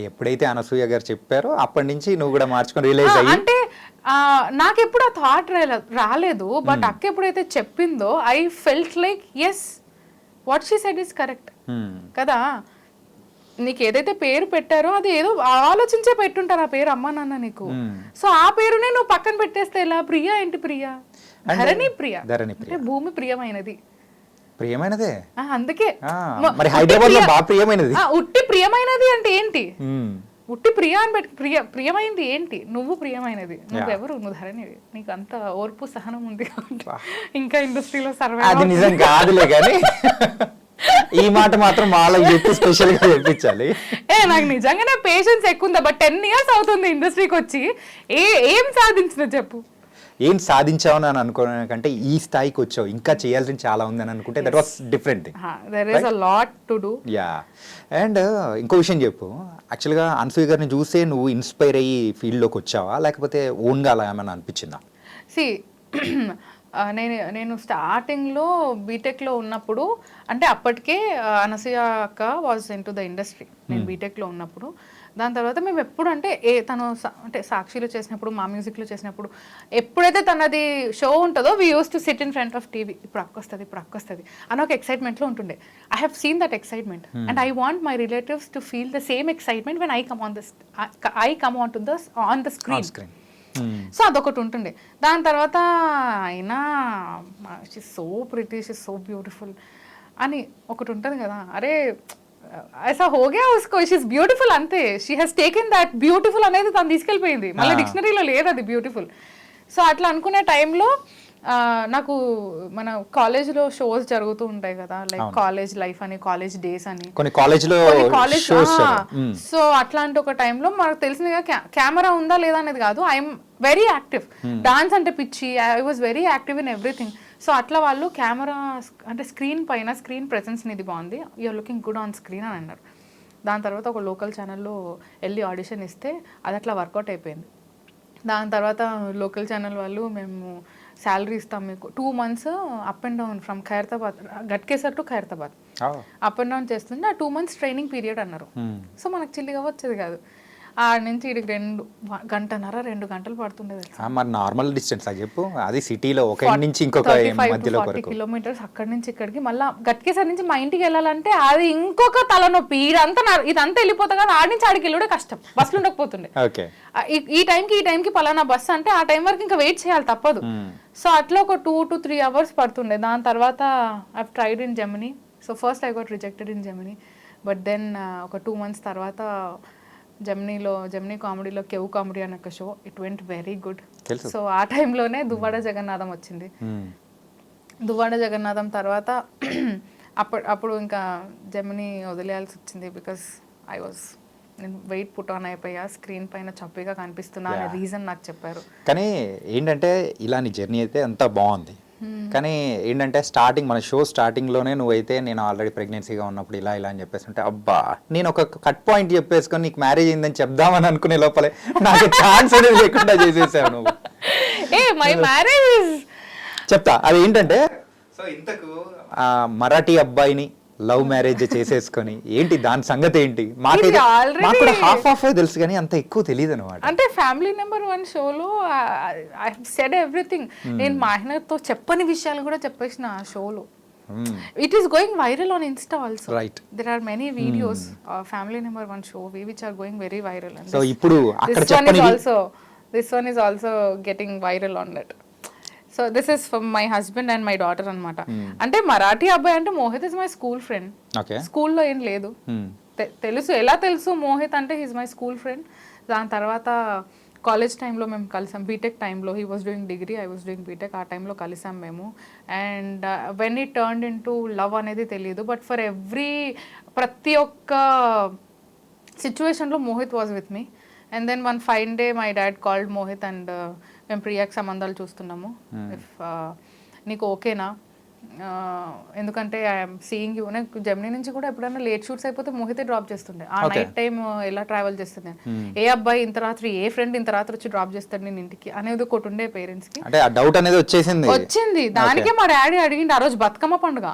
ఎప్పుడైతే అనసూయ గారు చెప్పారో అప్పటి నుంచి నువ్వు కూడా మార్చుకొని రిలీజ్ అయ్యి. అంటే నాకు ఎప్పుడు ఆ థాట్ రాలేదు, బట్ అక్క ఎప్పుడైతే చెప్పిందో I felt like yes, what she said is correct కదా. నీకు ఏదైతే పేరు పెట్టారో అది ఏదో ఆలోచించే పెట్టుంటారు ఆ పేరు అమ్మా నాన్న నీకు. సో ఆ పేరునే నువ్వు పక్కన పెట్టేస్తే ఎలా? ప్రియా ఏంటి ప్రియా, ధరణి ప్రియా అంటే భూమి ప్రియమైనది. ప్రియమైనదే అందుకే మరి హైదరాబాద్ లో బాగా ప్రియమైనది. ఉట్టి ప్రియమైనది అంటే ఏంటి? ఉట్టి ప్రియా అని పెట్టి ప్రియమైంది ఏంటి? నువ్వు ప్రియమైనది, నువ్వెవరు? నువ్వు ధరణివి. నీకు అంత ఓర్పు సహనం ఉంది కాబట్టి ఇంకా ఇండస్ట్రీలో సర్వే. అది నిజం కాదులే కానీ ఈ మాట మాత్రం వాళ్ళకి చెప్పి స్పెషల్ గా చెప్పించాలి. నాకు నిజంగానే పేషెన్స్ ఎక్కువ ఉందా, బట్ 10 years అవుతుంది ఇండస్ట్రీకి వచ్చి. ఏం సాధించిన చెప్పు? ఏం సాధించావు అని అనుకోవడం కంటే ఈ స్థాయికి వచ్చావు, ఇంకా చేయాల్సింది చాలా ఉంది అని అనుకుంటే that was different thing. There is a lot to do. Yeah. And ఇంకో విషయం చెప్పు, యాక్చువల్గా అనసూయ గారిని చూసే నువ్వు ఇన్స్పైర్ అయ్యి ఫీల్డ్లోకి వచ్చావా లేకపోతే ఓన్గా అలా ఏమైనా అనిపించిందా? సి నేను స్టార్టింగ్లో బీటెక్లో ఉన్నప్పుడు, అంటే అప్పటికే అనసూయ అక్క was in to the industry నేను బీటెక్లో ఉన్నప్పుడు. దాని తర్వాత మేము ఎప్పుడు అంటే తను అంటే సాక్షిలో చేసినప్పుడు, మా మ్యూజిక్లో చేసినప్పుడు, ఎప్పుడైతే తనది షో ఉంటుందో we use to SIT in front of TV. ఇప్పుడు అక్క వస్తుంది అని ఒక ఎక్సైట్మెంట్లో ఉంటుండే. I have seen that excitement and I want my relatives to feel the same excitement when I come on the screen. So అదొకటి ఉంటుండే. దాని తర్వాత అయినా she's so pretty, she's so beautiful అని ఒకటి ఉంటుంది కదా. అరే ऐसा हो गया उसको, షీ ఇస్ బ్యూటిఫుల్ అంతే. She has taken that beautiful అనేది తను తీసుకెళ్ళిపోయింది, మళ్ళీ డిక్షనరీలో లేదు అది బ్యూటిఫుల్. సో అట్లా అనుకునే టైంలో నాకు మన కాలేజ్లో షోస్ జరుగుతూ ఉంటాయి కదా, లైక్ కాలేజ్ లైఫ్ అని, కాలేజ్ డేస్ అని, కాలేజ్. సో అట్లాంటి ఒక టైంలో మనకు తెలిసింది కెమెరా ఉందా లేదా అనేది కాదు, ఐఎమ్ వెరీ యాక్టివ్. డాన్స్ అంటే పిచ్చి, I was very active in everything. So అట్లా వాళ్ళు కెమెరా అంటే స్క్రీన్ పైన స్క్రీన్ ప్రెజెన్స్ ఇది బాగుంది, you're looking good on screen అని అన్నారు. దాని తర్వాత ఒక లోకల్ ఛానల్లో వెళ్ళి ఆడిషన్ ఇస్తే అది అట్లా వర్కౌట్ అయిపోయింది. దాని తర్వాత లోకల్ ఛానల్ వాళ్ళు మేము శాలరీ ఇస్తాం మీకు 2 months up and down from Khairatabad, Ghatkesar to Khairatabad up and down చేస్తుంది. ఆ 2 months ట్రైనింగ్ పీరియడ్ అన్నారు. సో మనకు చిల్లిగా వచ్చేది కాదు. ఆడ నుంచి ఇక్కడికి 2 గంటలు పడుతుండే తెలుసా. మరి నార్మల్ డిస్టెన్స్ అది చెప్పు, అది సిటీలో ఒక నుంచి ఇంకొక మధ్యలో 40 kilometers అక్కడి నుంచి ఇక్కడికి. మళ్ళీ గట్కేసర్ నుంచి మా ఇంటికి వెళ్ళాలంటే అది ఇంకొక తలనొప్పి. ఇదంతా వెళ్ళిపోతా కదా, ఆడి నుంచి ఆడికి వెళ్ళడే కష్టం, బస్సులు ఉండకపోతుండే. ఈ టైంకి పలానా బస్సు అంటే ఆ టైం వరకు ఇంకా వెయిట్ చేయాలి తప్పదు. సో అట్లా ఒక 2 to 3 hours పడుతుండే. దాని తర్వాత I tried in Gemini. So first I got rejected in Gemini, but then ఒక 2 months తర్వాత జెమినీ కామెడీలో కెవ్ కామెడీ అనే ఒక show, it went very good. So ఆ టైంలోనే దువ్వాడ జగన్నాథం వచ్చింది. దువ్వాడ జగన్నాథం తర్వాత అప్పుడు ఇంకా జెమినీ వదిలేయాల్సి వచ్చింది. బికాస్ నేను వెయిట్ పుట్ ఆన్ అయిపోయా, స్క్రీన్ పైన చప్పిగా కనిపిస్తున్నా అనే రీజన్ నాకు చెప్పారు. కానీ ఏంటంటే ఇలాంటి జర్నీ అయితే అంతా బాగుంది. కానీ ఏంటంటే మన షో స్టార్టింగ్లోనే నువ్వైతే నేను ఆల్రెడీ ప్రెగ్నెన్సీగా ఉన్నప్పుడు ఇలా అని చెప్పేసి ఉంటే, అబ్బా నేను ఒక కట్ పాయింట్ చెప్పేసుకొని నీకు మ్యారేజ్ అయిందని చెప్దామని అనుకునే లోపలే నాకు ఛాన్స్ అనేది లేకుండా చేసేసావు నువ్వు. మై మ్యారేజ్ చెప్తా. అది ఏంటంటే, సో ఇంతకు మరాఠీ అబ్బాయిని లవ్ మ్యారేజ్ చేసేసుకొని ఏంటి దాని సంగతి ఏంటి? మాకు హాఫ్ తెలుసు కానీ అంత ఎక్కువ తెలియదు అనమాట. అంటే ఫ్యామిలీ నెంబర్ 1 షోలో ఐ సెడ్ ఎవ్రీథింగ్. నేను మా ఆయనతో చెప్పని విషయాలు కూడా చెప్పేసిన ఆ షోలో. It is going viral on insta also. Right, there are many videos family number 1 show which are going very viral. So ఇప్పుడు అక్కడ చెప్పని this one is also getting viral on that. So this is for my husband and my daughter అనమాట. అంటే మరాఠీ అబ్బాయి అంటే Mohit is my school friend. స్కూల్లో ఏం లేదు, తెలుసు. ఎలా తెలుసు మోహిత్ అంటే హీస్ మై స్కూల్ ఫ్రెండ్. దాని తర్వాత కాలేజ్ టైంలో మేము కలిసాం. బీటెక్ టైంలో he was doing degree, I was doing BTech. ఆ టైంలో కలిసాం మేము. And when it turned into love అనేది తెలియదు. బట్ ఫర్ ప్రతి ఒక్క సిచ్యువేషన్లో Mohit was with me. And then one fine day my dad called Mohit and మేము ప్రియాకి సంబంధాలు చూస్తున్నాము, ఇఫ్ నీకు ఓకేనా, ఎందుకంటే ఐఎమ్ సీయింగ్ యూ. నాకు జెమినీ నుంచి కూడా ఎప్పుడైనా లేట్ షూట్స్ అయిపోతే మోహితే డ్రాప్ చేస్తుండే. ఆ నైట్ టైం ఎలా ట్రావెల్ చేస్తుంది, ఏ అబ్బాయి ఇంత రాత్రి, ఏ ఫ్రెండ్ ఇంత రాత్రి వచ్చి డ్రాప్ చేస్తాడు నేను ఇంటికి అనేది ఒకటి ఉండే పేరెంట్స్ కి. డౌట్ అనేది వచ్చింది. దానికే మా డాడీ అడిగింది. ఆ రోజు బతుకమ్మ పండుగ,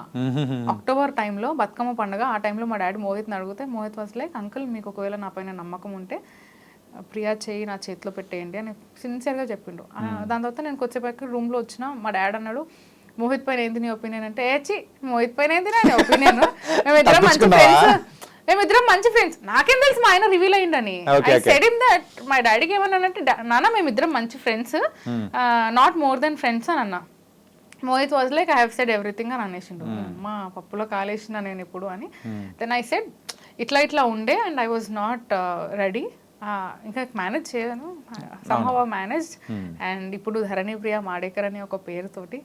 అక్టోబర్ టైంలో బతుకమ్మ పండుగ. ఆ టైంలో మా డాడీ మోహిత్ని అడిగితే మోహిత్ వాజ్ లైక్, అంకుల్ మీకు ఒకవేళ నా పైన నమ్మకం ఉంటే ప్రియా చేయి నా చేతిలో పెట్టేయండి అని సిన్సియర్గా చెప్పిండ్రు. దాని తర్వాత నేను కొద్దిసేపటికి రూమ్లో వచ్చిన. మా డాడ్ అన్నాడు, మోహిత్ పైన ఏంది నీ ఒపీనియన్ అంటే, మోహిత్ పైన ఏంది నా ఒపీనియన్, మేమిద్దరం మంచి ఫ్రెండ్స్. నాకేం తెలుసు మా ఆయన రివీల్ అయ్యిందని. I said him that. మా డాడీకి ఏమన్నానంటే, నాన్న మేమిద్దరం మంచి friends, not more than friends అని అన్నా. Mohit was like, I have said everything అని అనేసిండు. మా పప్పులో కాలేసిన నేను ఇప్పుడు అని. దెన్ ఐ సెడ్ ఇట్లా ఉండే and I was not ready. ఇంకా మేనేజ్ చేయను, సమ్హౌ మేనేజ్. అండ్ ఇప్పుడు ధరణి ప్రియా మాడేకర్ అనే ఒక పేరుతోటి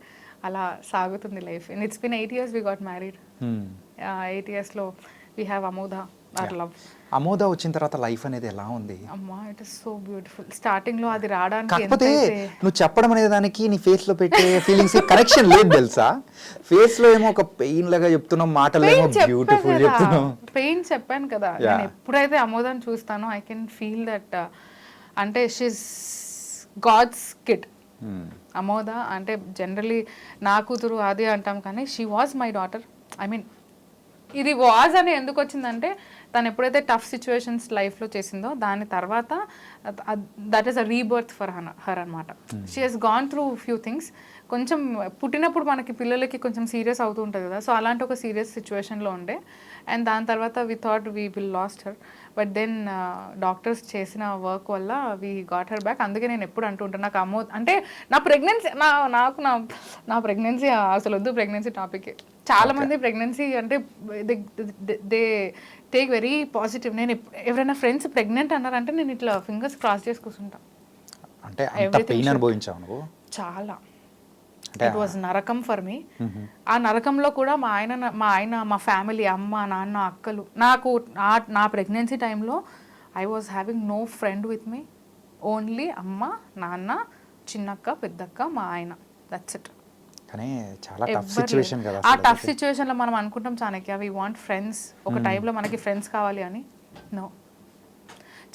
అలా సాగుతుంది life. And it's been 8 years we got married. 8 years లో we have Amoda, our love. Amoda వచ్చిన తర్వాత లైఫ్ అనేది ఎలా ఉంది? అమ్మా, it is so beautiful. Starting లో అది రావడానికి, కాకపోతే నువ్వు చెప్పడం అనే దానికి నీ ఫేస్ లో పెట్టే ఫీలింగ్స్ కనెక్షన్ లేదు తెలుసా. ఫేస్ లో ఏమో ఒక పెయిన్ లాగా చెప్తున్నావు, మాటలు ఏమో బ్యూటిఫుల్ చెప్తున్నావు. పెయిన్ చెప్పాను కదా. నేను ఎప్పుడైతే అమోదాన్ని చూస్తానో ఐ కెన్ ఫీల్ దట్. అంటే షీస్ గాడ్స్ కిడ్. అమోద అంటే జనరలీ నా కూతురు అది అంటాం, కానీ she was my daughter. I mean ఇది వాజ్ అని ఎందుకు వచ్చిందంటే, తను ఎప్పుడైతే టఫ్ సిచ్యువేషన్స్ లైఫ్లో చేసిందో దాని తర్వాత that is a rebirth for her అనమాట. She has gone through few things. కొంచెం పుట్టినప్పుడు మనకి పిల్లలకి కొంచెం సీరియస్ అవుతూ ఉంటుంది కదా, సో అలాంటి ఒక సీరియస్ సిచ్యువేషన్లో ఉండే. అండ్ దాని తర్వాత we thought we will lost her, but then doctors చేసిన వర్క్ వల్ల వీ గాట్ హర్ బ్యాక్. అందుకే నేను ఎప్పుడు అంటుంటాను, నాకు అంటే నా ప్రెగ్నెన్సీ నా ప్రెగ్నెన్సీ అసలు వద్దు ప్రెగ్నెన్సీ టాపిక్. చాలా మంది ప్రెగ్నెన్సీ అంటే దే టేక్ వెరీ పాజిటివ్. నేను ఎవరైనా ఫ్రెండ్స్ ప్రెగ్నెంట్ అన్నారంటే నేను ఇట్లా ఫింగర్స్ క్రాస్ చేసి కూర్చుంటా. అంటే పెయిన్ అనుభవించావు నువ్వు? చాలా. ఇట్ వాజ్ నరకం ఫర్ మీ. ఆ నరకంలో కూడా మా ఆయన మా ఫ్యామిలీ, అమ్మ నాన్న అక్కలు, నాకు నా ప్రెగ్నెన్సీ టైంలో I was having no friend with me. Only అమ్మ నాన్న, చిన్నక్క, పెద్దక్క, మా ఆయన, దట్స్ ఇట్. కానీ చాలా టఫ్ ఎవ్వరు సిచ్యువేషన్ కదా ఆ అసలు టఫ్ అదైతే. సిచ్యువేషన్ లో మనం అనుకుంటాం చాణక్య వి వాంట్ ఫ్రెండ్స్, ఒక టైంలో మనకి ఫ్రెండ్స్ కావాలి అని. నో,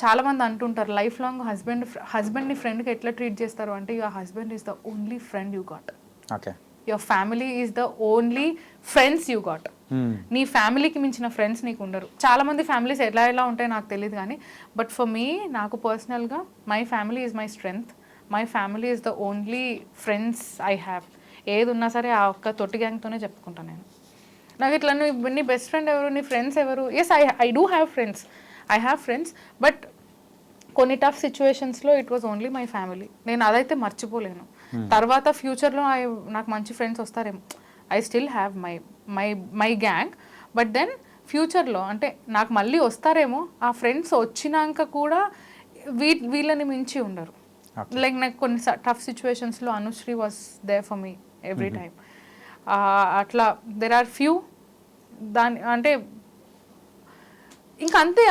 చాలా మంది అంటుంటారు లైఫ్ లాంగ్ హస్బెండ్ని ఫ్రెండ్కి ఎట్లా ట్రీట్ చేస్తారు అంటే your husband is the only friend you got, okay. Your family is the only friends you got. నీ ఫ్యామిలీకి మించిన ఫ్రెండ్స్ నీకు ఉండరు. చాలా మంది ఫ్యామిలీస్ ఎలా ఎలా ఉంటాయో నాకు తెలియదు కానీ బట్ ఫర్ మీ, నాకు పర్సనల్గా my family is my strength, my family is the only friends I have. ఏది ఉన్నా సరే ఆ ఒక్క తొట్టి గ్యాంగ్తోనే చెప్పుకుంటాను నేను. నాకు ఇట్లా నువ్వు నీ బెస్ట్ ఫ్రెండ్ ఎవరు, నీ ఫ్రెండ్స్ ఎవరు? Yes, I do have friends, I have friends, but కొన్ని టఫ్ సిచ్యువేషన్స్లో it was only my family. నేను అదైతే మర్చిపోలేను. తర్వాత ఫ్యూచర్లో నాకు మంచి ఫ్రెండ్స్ వస్తారేమో, I still have my my my gang, but then ఫ్యూచర్లో అంటే నాకు మళ్ళీ వస్తారేమో, ఆ ఫ్రెండ్స్ వచ్చినాక కూడా వీళ్ళని మించి ఉండరు. లైక్ నాకు కొన్ని టఫ్ సిచ్యువేషన్స్లో Anushree was there for me every time. అట్లా దెర్ ఆర్ ఫ్యూ దాని అంటే ఇంకా అంతే.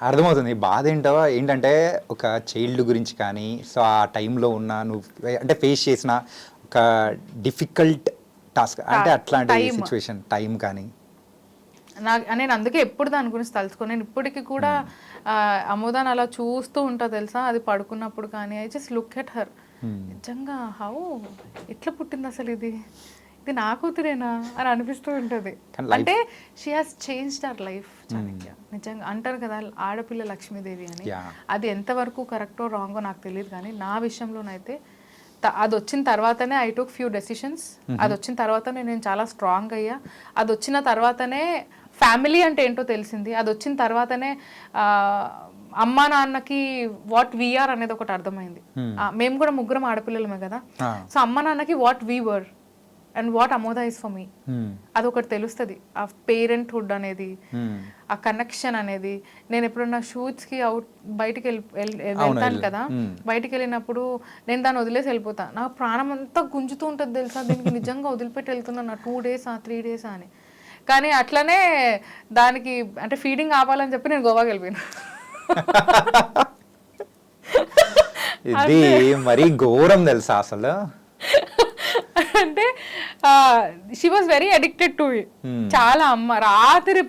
అర్థమవుతుంది బాధ ఏంటంటే ఒక చైల్డ్ గురించి కానీ, సో ఆ టైంలో ఉన్న నువ్వు అంటే ఫేస్ చేసిన ఒక డిఫికల్ట్ టాస్క్ అంటే అట్లాంటి సిచ్యువేషన్ టైం కానీ నేను అందుకే ఎప్పుడు దాని గురించి తలుచుకో. నేను ఇప్పటికీ కూడా అమోదాన్ని అలా చూస్తూ ఉంటా తెలుసా, అది పడుకున్నప్పుడు కానీ I just look at her. నిజంగా హౌ ఎట్లా పుట్టింది అసలు ఇది నా కూతురేనా అని అనిపిస్తూ ఉంటుంది. అంటే she has changed our life Chanakya. నిజంగా అంటారు కదా ఆడపిల్ల లక్ష్మీదేవి అని, అది ఎంతవరకు కరెక్టో రాంగో నాకు తెలియదు కానీ నా విషయంలోనైతే అది వచ్చిన తర్వాతనే ఐ టుక్ ఫ్యూ డెసిషన్స్. అది వచ్చిన తర్వాతనే నేను చాలా స్ట్రాంగ్ అయ్యా. అది వచ్చిన తర్వాతనే ఫ్యామిలీ అంటే ఏంటో తెలిసింది. అది వచ్చిన తర్వాతనే అమ్మా నాన్నకి వాట్ వీఆర్ అనేది ఒకటి అర్థమైంది. మేము కూడా ముగ్గురం ఆడపిల్లలమే కదా, సో అమ్మ నాన్నకి what we were and what Amoda is for me, అదొకటి తెలుస్తుంది. ఆ పేరెంట్హుడ్ అనేది, ఆ కనెక్షన్ అనేది. నేను ఎప్పుడన్నా షూట్స్కి బయటికి వెళ్తాను కదా, బయటికి వెళ్ళినప్పుడు నేను దాన్ని వదిలేసి వెళ్ళిపోతాను. నాకు ప్రాణం అంతా గుంజుతూ ఉంటుంది తెలుసా, దీనికి నిజంగా వదిలిపెట్టి వెళ్తున్నాను 2 days 3 days అని. కానీ అట్లనే దానికి అంటే ఫీడింగ్ ఆపాలని చెప్పి నేను గోవాకి వెళ్ళిపోయాను. ఇది మరీ ఘోరం తెలుసా అసలు. అంటే she was very addicted to it. చాలా అమ్మ రాత్రి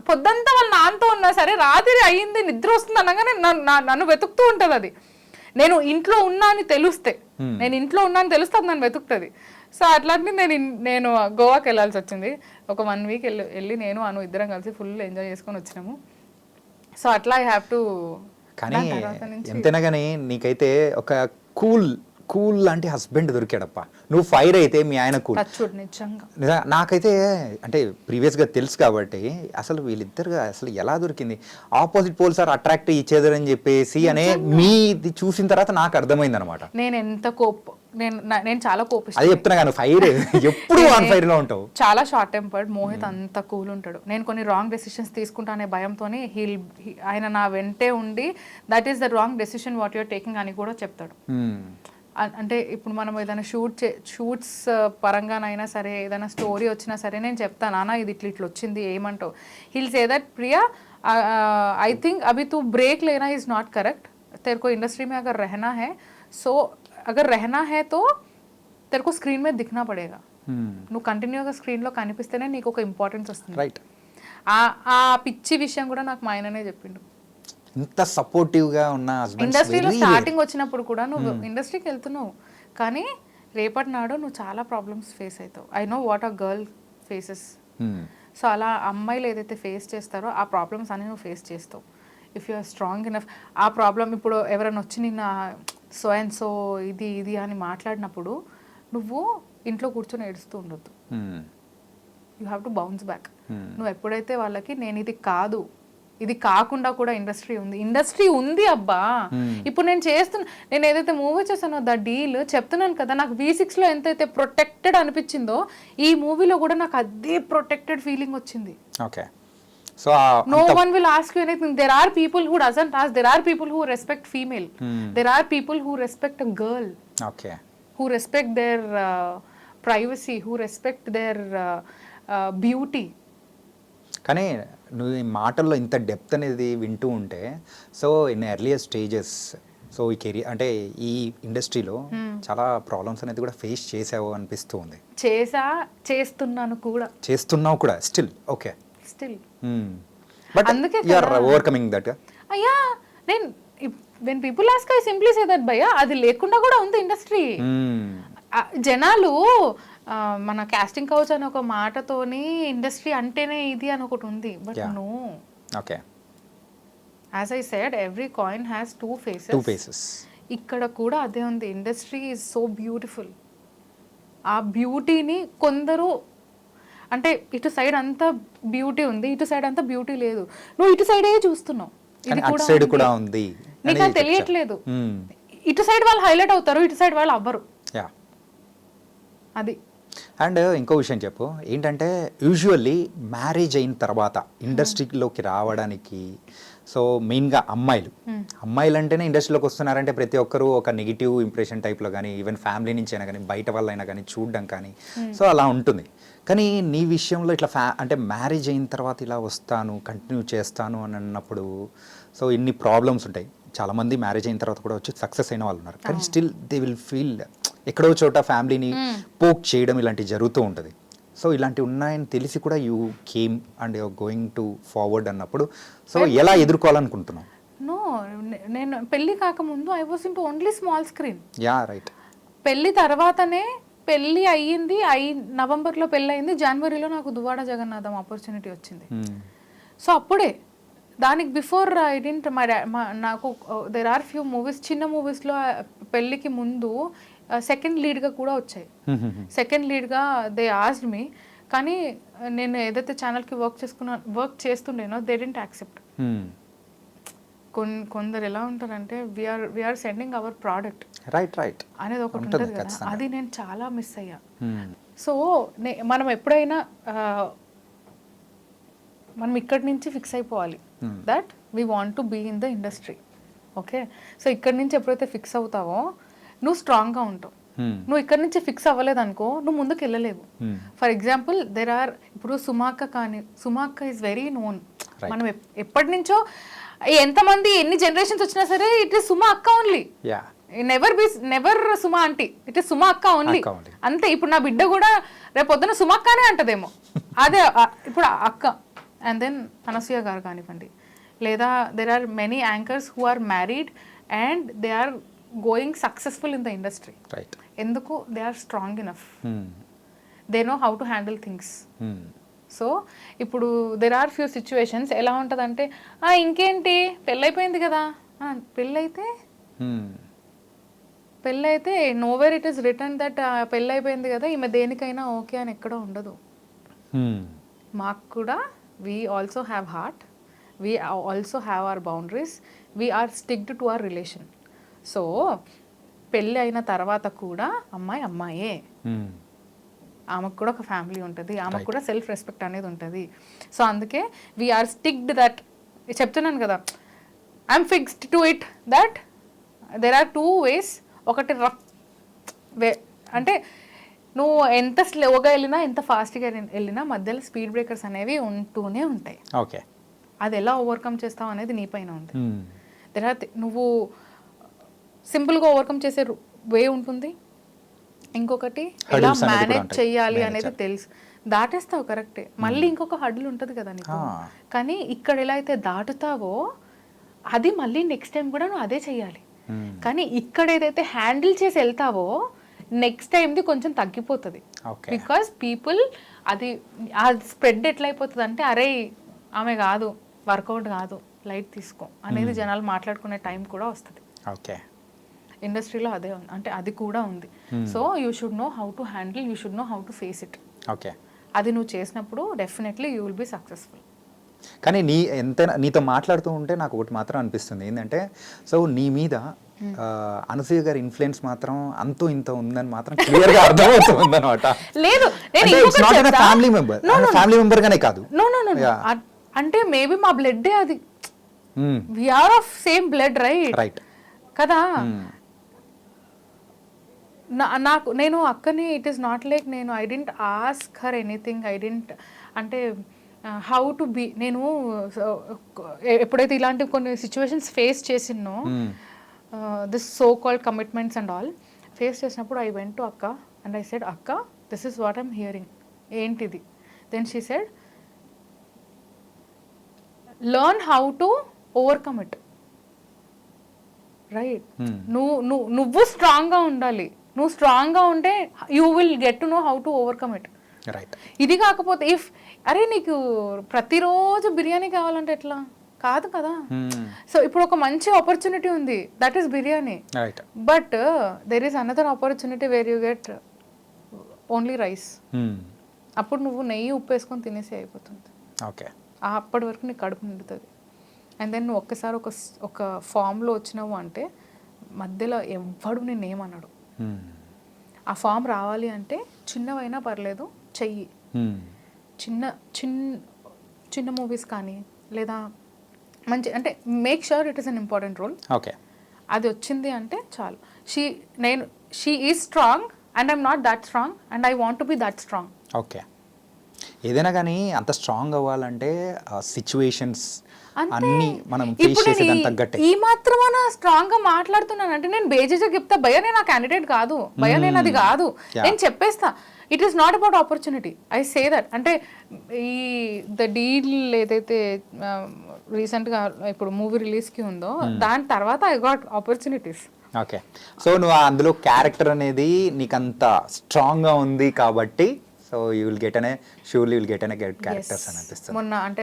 పొద్దంతా వాళ్ళ నాన్నతో ఉన్నా సరే రాత్రి అయ్యింది నిద్ర వస్తుంది అనగానే నన్ను వెతుకుతూ ఉంటుంది. అది నేను ఇంట్లో ఉన్నా అని తెలిస్తే, నేను ఇంట్లో ఉన్నా అని తెలిస్తే అది నన్ను వెతుకుతుంది. సో అట్లాంటి నేను గోవాకి వెళ్ళాల్సి వచ్చింది. ఒక 1 week వెళ్ళి నేను అను ఇద్దరం కలిసి ఫుల్ ఎంజాయ్ చేసుకొని వచ్చినాము. సో అట్లా ఐ హ్యావ్ టు. కానీ ఎంతైనా కానీ నీకైతే ఒక కూల్ లాంటి హస్బెండ్ దొరికాడప్ప. నువ్వు ఫైర్ అయితే మీ ఆయన కూల్. నిజంగా నాకైతే అంటే ప్రీవియస్గా తెలుసు కాబట్టి అసలు వీళ్ళిద్దరు అసలు ఎలా దొరికింది, ఆపోజిట్ పోల్స్ ఆర్ అట్రాక్ట్ ఇచ్చేదర్ అని చెప్పేసి అనే మీది చూసిన తర్వాత నాకు అర్థమైంది అనమాట. నేను ఎంత నేను చాలా కోపిస్తాను. అదే చెప్తున్నా కానీ ఫైర్ ఎప్పుడు ఆన్ ఫైర్ లో ఉంటావు. చాలా షార్ట్ టెంపర్డ్. మోహిత్ అంత కూల్ ఉంటాడు. నేను కొన్ని రాంగ్ డెసిషన్స్ తీసుకుంటానే భయంతోనే ఆయన నా వెంటే ఉండి that is the wrong decision what you're taking అని కూడా చెప్తాడు. అంటే ఇప్పుడు మనం ఏదైనా షూట్స్ పరంగానైనా సరే, ఏదైనా స్టోరీ వచ్చినా సరే నేను చెప్తాను నాన్న ఇది ఇట్లా వచ్చింది ఏమంటావు. Hill say that Priya I think अभी तू ब्रेक लेना इज नॉट करेक्ट. तेरे को इंडस्ट्री में अगर रहना है, सो अगर रहना है तो तेरे को स्क्रीन में दिखना पड़ेगा. నువ్వు కంటిన్యూగా స్క్రీన్లో కనిపిస్తేనే నీకు ఒక ఇంపార్టెన్స్ వస్తుంది. రైట్. ఆ పిచ్చి విషయం కూడా నాకు మా ఆయననే చెప్పిండు. ఇంత సపోర్టివ్గా ఉన్న ఇండస్ట్రీలో స్టార్టింగ్ వచ్చినప్పుడు కూడా నువ్వు ఇండస్ట్రీకి వెళ్తున్నావు కానీ రేపటి నాడు నువ్వు చాలా ప్రాబ్లమ్స్ ఫేస్ అవుతావు. I know what a girl faces. So అలా అమ్మాయిలు ఏదైతే ఫేస్ చేస్తారో ఆ ప్రాబ్లమ్స్ అన్ని నువ్వు ఫేస్ చేస్తావు if you are strong enough. ఆ ప్రాబ్లం ఇప్పుడు ఎవరైనా వచ్చి నిన్న సో అండ్ సో ఇది అని మాట్లాడినప్పుడు నువ్వు ఇంట్లో కూర్చొని ఏడుస్తూ ఉండొద్దు. You have to bounce back. నువ్వు ఎప్పుడైతే వాళ్ళకి నేను ఇది కాదు, ఇది కాకుండా కూడా ఇండస్ట్రీ ఉంది అబ్బా. ఇప్పుడు నేను ఏదైతే మూవీ చేశానో ద డీల్ చెప్తున్నాను కదా, నాకు V6లో ఎంతైతే ప్రొటెక్టెడ్ అనిపించిందో ఈ మూవీలో కూడా నాకు అదే ప్రొటెక్టెడ్ ఫీలింగ్ వచ్చింది. Okay. So no one will ask you anything. There are people who doesn't ask. There are people who respect female. There are people who respect a girl. Okay. Who respect their privacy, who respect their beauty. కానీ నువ్వు ఈ మాటల్లో ఇంత depth అనేది వింటూ ఉంటే, so in earlier stages so ఈ career అంటే ఈ ఇండస్ట్రీలో చాలా ప్రాబ్లమ్స్ అనేది కూడా ఫేస్ చేసావు అనిపిస్తూ ఉంది. చేస్తున్నాను కూడా. చేస్తున్నావు కూడా స్టిల్. ఓకే. స్టిల్. బట్ అందుకే యు ఆర్ ఓవర్కమింగ్ దట్. అయ్యా నేను when people ask I simply say that భయ్యా అది లేకుండా కూడా ఉంది ఇండస్ట్రీ. జనాలు మన కాస్టింగ్ కౌచ్ అని ఒక మాటతోని ఇండస్ట్రీ అంటేనే ఇది అని ఒకటి ఉంది. But no. Okay. As I said every coin has two faces. ఇక్కడ కూడా అదే ఉంది. Industry is so beautiful. ఆ బ్యూటీని కొందరు అంటే ఇటు సైడ్ అంతా బ్యూటీ ఉంది, ఇటు సైడ్ అంతా బ్యూటీ లేదు. నువ్వు ఇటు సైడే చూస్తున్నావు, ఇది కూడా ఉంది, నీకు అది తెలియట్లేదు. ఇటు సైడ్ వాళ్ళు హైలైట్ అవుతారు, ఇటు సైడ్ వాళ్ళు అవ్వరు. అది. అండ్ ఇంకో విషయం చెప్పు ఏంటంటే యూజువల్లీ మ్యారేజ్ అయిన తర్వాత ఇండస్ట్రీలోకి రావడానికి సో మెయిన్గా అమ్మాయిలు అంటేనే ఇండస్ట్రీలోకి వస్తున్నారంటే ప్రతి ఒక్కరూ ఒక నెగిటివ్ ఇంప్రెషన్ టైప్లో కానీ ఈవెన్ ఫ్యామిలీ నుంచి అయినా కానీ బయట వాళ్ళైనా కానీ చూడడం కానీ సో అలా ఉంటుంది. కానీ నీ విషయంలో ఇట్లా అంటే మ్యారేజ్ అయిన తర్వాత ఇలా వస్తాను కంటిన్యూ చేస్తాను అని అన్నప్పుడు సో ఇన్ని ప్రాబ్లమ్స్ ఉంటాయి. చాలామంది మ్యారేజ్ అయిన తర్వాత కూడా వచ్చి సక్సెస్ అయిన వాళ్ళు ఉన్నారు. కానీ స్టిల్ దే విల్ ఫీల్ ఎక్కడో చోట ఫ్యామిలీని పోక్ చేయడం ఇలాంటివి జరుగుతూ ఉంటుంది. సో ఇలాంటివి ఉన్నాయని తెలిసి కూడా you came and you're going to forward అన్నప్పుడు సో ఎలా ఎదుర్కోవాలనుకుంటున్నావు? నో, నేను పెళ్లి కాకముందు I was into only small screen. Yeah right. పెళ్లి తర్వాతనే పెళ్లి అయ్యింది, నవంబర్లో పెళ్ళి అయింది, జనవరిలో నాకు దువ్వాడ జగన్నాథం ఆపర్చునిటీ వచ్చింది. సో అప్పుడే దానికి బిఫోర్ ఐ డింట్ నాకు దెర్ ఆర్ ఫ్యూ మూవీస్, చిన్న మూవీస్లో పెళ్ళికి ముందు సెకండ్ లీడ్గా కూడా వచ్చాయి. సెకండ్ లీడ్గా దే ఆస్డ్ మీ, కానీ నేను ఏదైతే ఛానల్కి వర్క్ చేస్తుండేనో దే డింట్ యాక్సెప్ట్. కొందరు ఎలా ఉంటారంటే we're sending our product right అనేది ఒకటి ఉంటుంది కదా, అది నేను చాలా మిస్ అయ్యా. సో మనం ఎప్పుడైనా మనం ఇక్కడి నుంచి ఫిక్స్ అయిపోవాలి that we want to be in the industry. Okay. So ఇక్కడి నుంచి ఎప్పుడైతే ఫిక్స్ అవుతావో నువ్వు స్ట్రాంగ్గా ఉంటావు. నువ్వు ఇక్కడ నుంచి ఫిక్స్ అవ్వలేదు అనుకో నువ్వు ముందుకు వెళ్ళలేవు. ఫర్ ఎగ్జాంపుల్ ఇప్పుడు సుమాక్క ఈజ్ వెరీ నోన్. మనం ఎప్పటి నుంచో ఎంతమంది ఎన్ని జనరేషన్స్ వచ్చినా సరే ఇట్ ఈస్ సుమా అక్క only. Never Suma aunty, it is Suma అక్క ఓన్లీ. అంతే. ఇప్పుడు నా బిడ్డ కూడా రేపు పొద్దున సుమా అక్కనే అంటదేమో. అదే ఇప్పుడు అక్క. అండ్ దెన్ అనసూయ గారు కానివ్వండి, లేదా there are many anchors who are married and they are going successful in the industry. ఎందుకు? They are strong enough, they know how to handle things. So ఇప్పుడు దెర్ ఆర్ ఫ్యూ సిచ్యువేషన్స్ ఎలా ఉంటుందంటే ఇంకేంటి పెళ్ళైపోయింది కదా, పెళ్ళైతే nowhere it is return that పెళ్ళైపోయింది కదా ఈమె దేనికైనా ఓకే అని ఎక్కడో ఉండదు. మాకు కూడా we also have heart, we also have our boundaries, we are sticked to our relation. So పెళ్ళి అయిన తర్వాత కూడా అమ్మాయే, ఆమెకు కూడా ఒక ఫ్యామిలీ ఉంటుంది, ఆమెకు కూడా సెల్ఫ్ రెస్పెక్ట్ అనేది ఉంటుంది. సో అందుకే వీఆర్ స్టిక్డ్ దట్. చెప్తున్నాను కదా, I'm fixed to it that there are two ways. ఒకటి రఫ్ వే అంటే నువ్వు ఎంత స్లోగా వెళ్ళినా ఎంత ఫాస్ట్గా వెళ్ళినా మధ్యలో స్పీడ్ బ్రేకర్స్ అనేవి ఉంటూనే ఉంటాయి. ఓకే. అది ఎలా ఓవర్కమ్ చేస్తావు అనేది నీ పైన ఉంది. నువ్వు సింపుల్గా ఓవర్కమ్ చేసే వే ఉంటుంది, ఇంకొకటి ఎలా మేనేజ్ చెయ్యాలి అనేది తెలుసు, దాటేస్తావు కరెక్టే. మళ్ళీ ఇంకొక హడ్లు ఉంటుంది కదా నీకు. కానీ ఇక్కడ ఎలా అయితే దాటుతావో అది మళ్ళీ నెక్స్ట్ టైం కూడా నువ్వు అదే చెయ్యాలి. కానీ ఇక్కడ ఏదైతే హ్యాండిల్ చేసి వెళ్తావో నెక్స్ట్ టైంది కొంచెం తగ్గిపోతుంది. బికాస్ పీపుల్ అది ఆ స్ప్రెడ్ ఎట్లయిపోతుంది అంటే అరే ఆమె కాదు, వర్కౌట్ కాదు, లైట్ తీసుకో అనేది జనాలు మాట్లాడుకునే టైం కూడా వస్తుంది. ఓకే. ఇండస్ట్రీలో అదే ఉంది, అంటే అది కూడా ఉంది. So you should know how to handle, you should know how to face it. Okay. అది నువ్వు చేసినప్పుడు definitely you will be successful. కానీ ఎంతైనా నీతో మాట్లాడుతూ ఉంటే నాకు ఒకటి మాత్రం అనిపిస్తుంది ఏంటంటే సో నీ మీద అనసూయ గారి ఇన్ఫ్లుయెన్స్ మాత్రం అంతో ఇంత ఉందని మాత్రం క్లియర్గా అర్థమవుతుంది అనమాట. లేదు ఫ్యామిలీ మెంబర్ గానే కాదు, అంటే మేబీ మా బ్లడ్ అది, we are of same blood right కదా. నేను అక్కని ఇట్ ఈస్ నాట్ లైక్ నేను I didn't ask her anything, I didn't అంటే హౌ టు బీ. నేను ఎప్పుడైతే ఇలాంటి కొన్ని సిచ్యువేషన్స్ ఫేస్ చేసినో this so called commitments and all face చేసినప్పుడు ఐ వెంట్ టు అక్క అండ్ ఐ సెడ్ అక్క this is what I'm hearing ఏంటిది then she said learn how to overcome it right నువ్వు స్ట్రాంగ్గా ఉండాలి నువ్వు స్ట్రాంగ్గా ఉంటే you will get to know how to overcome it right. ఇది కాకపోతే ఇఫ్ అరే నీకు ప్రతిరోజు బిర్యానీ కావాలంటే ఎట్లా కాదు కదా. సో ఇప్పుడు ఒక మంచి ఆపర్చునిటీ ఉంది that is biryani right. But there is another opportunity where you get only rice. అప్పుడు నువ్వు నెయ్యి ఉప్పు వేసుకొని తినేసి అయిపోతుంది. ఓకే. అప్పటి వరకు నీకు కడుపు నిండుతుంది. అండ్ దెన్ నువ్వు ఒక్కసారి ఒక ఫామ్లో వచ్చినావు అంటే మధ్యలో ఎవ్వడు నేనేమన్నాడు. ఆ ఫామ్ రావాలి అంటే చిన్నవైనా పర్లేదు చెయ్యి. చిన్న చిన్న మూవీస్ కానీ లేదా మంచి అంటే make sure it is an important role. Okay. అది వచ్చింది అంటే చాలు. She is strong and I'm not that strong and I want to be that strong. Okay. ఏదైనా కానీ అంత స్ట్రాంగ్ అవ్వాలంటే సిచ్యువేషన్స్ అన్ని మనం ఫేస్ చేసేదానికి తగ్గట్టే. ఈ మాత్రమేనా స్ట్రాంగ్ గా మాట్లాడుతున్నాను అంటే నేను బేజీగా చెప్తా భయ నేను ఆ క్యాండిడేట్ కాదు, భయ నేను అది కాదు, నేను చెప్పేస్తా. It is not about opportunity, I say that. అంటే ఈ ద డీల్ ఏదైతే రీసెంట్గా ఇప్పుడు మూవీ రిలీజ్కి ఉందో దాని తర్వాత I got opportunities. Okay. So నువ్వు అందులో క్యారెక్టర్ అనేది నీకంత స్ట్రాంగ్గా ఉంది కాబట్టి సో యూ విల్ గెట్ అనే షూర్లీ విల్ గెట్ అనే క్యారెక్టర్స్ అని అనిపిస్తుంది. మొన్న అంటే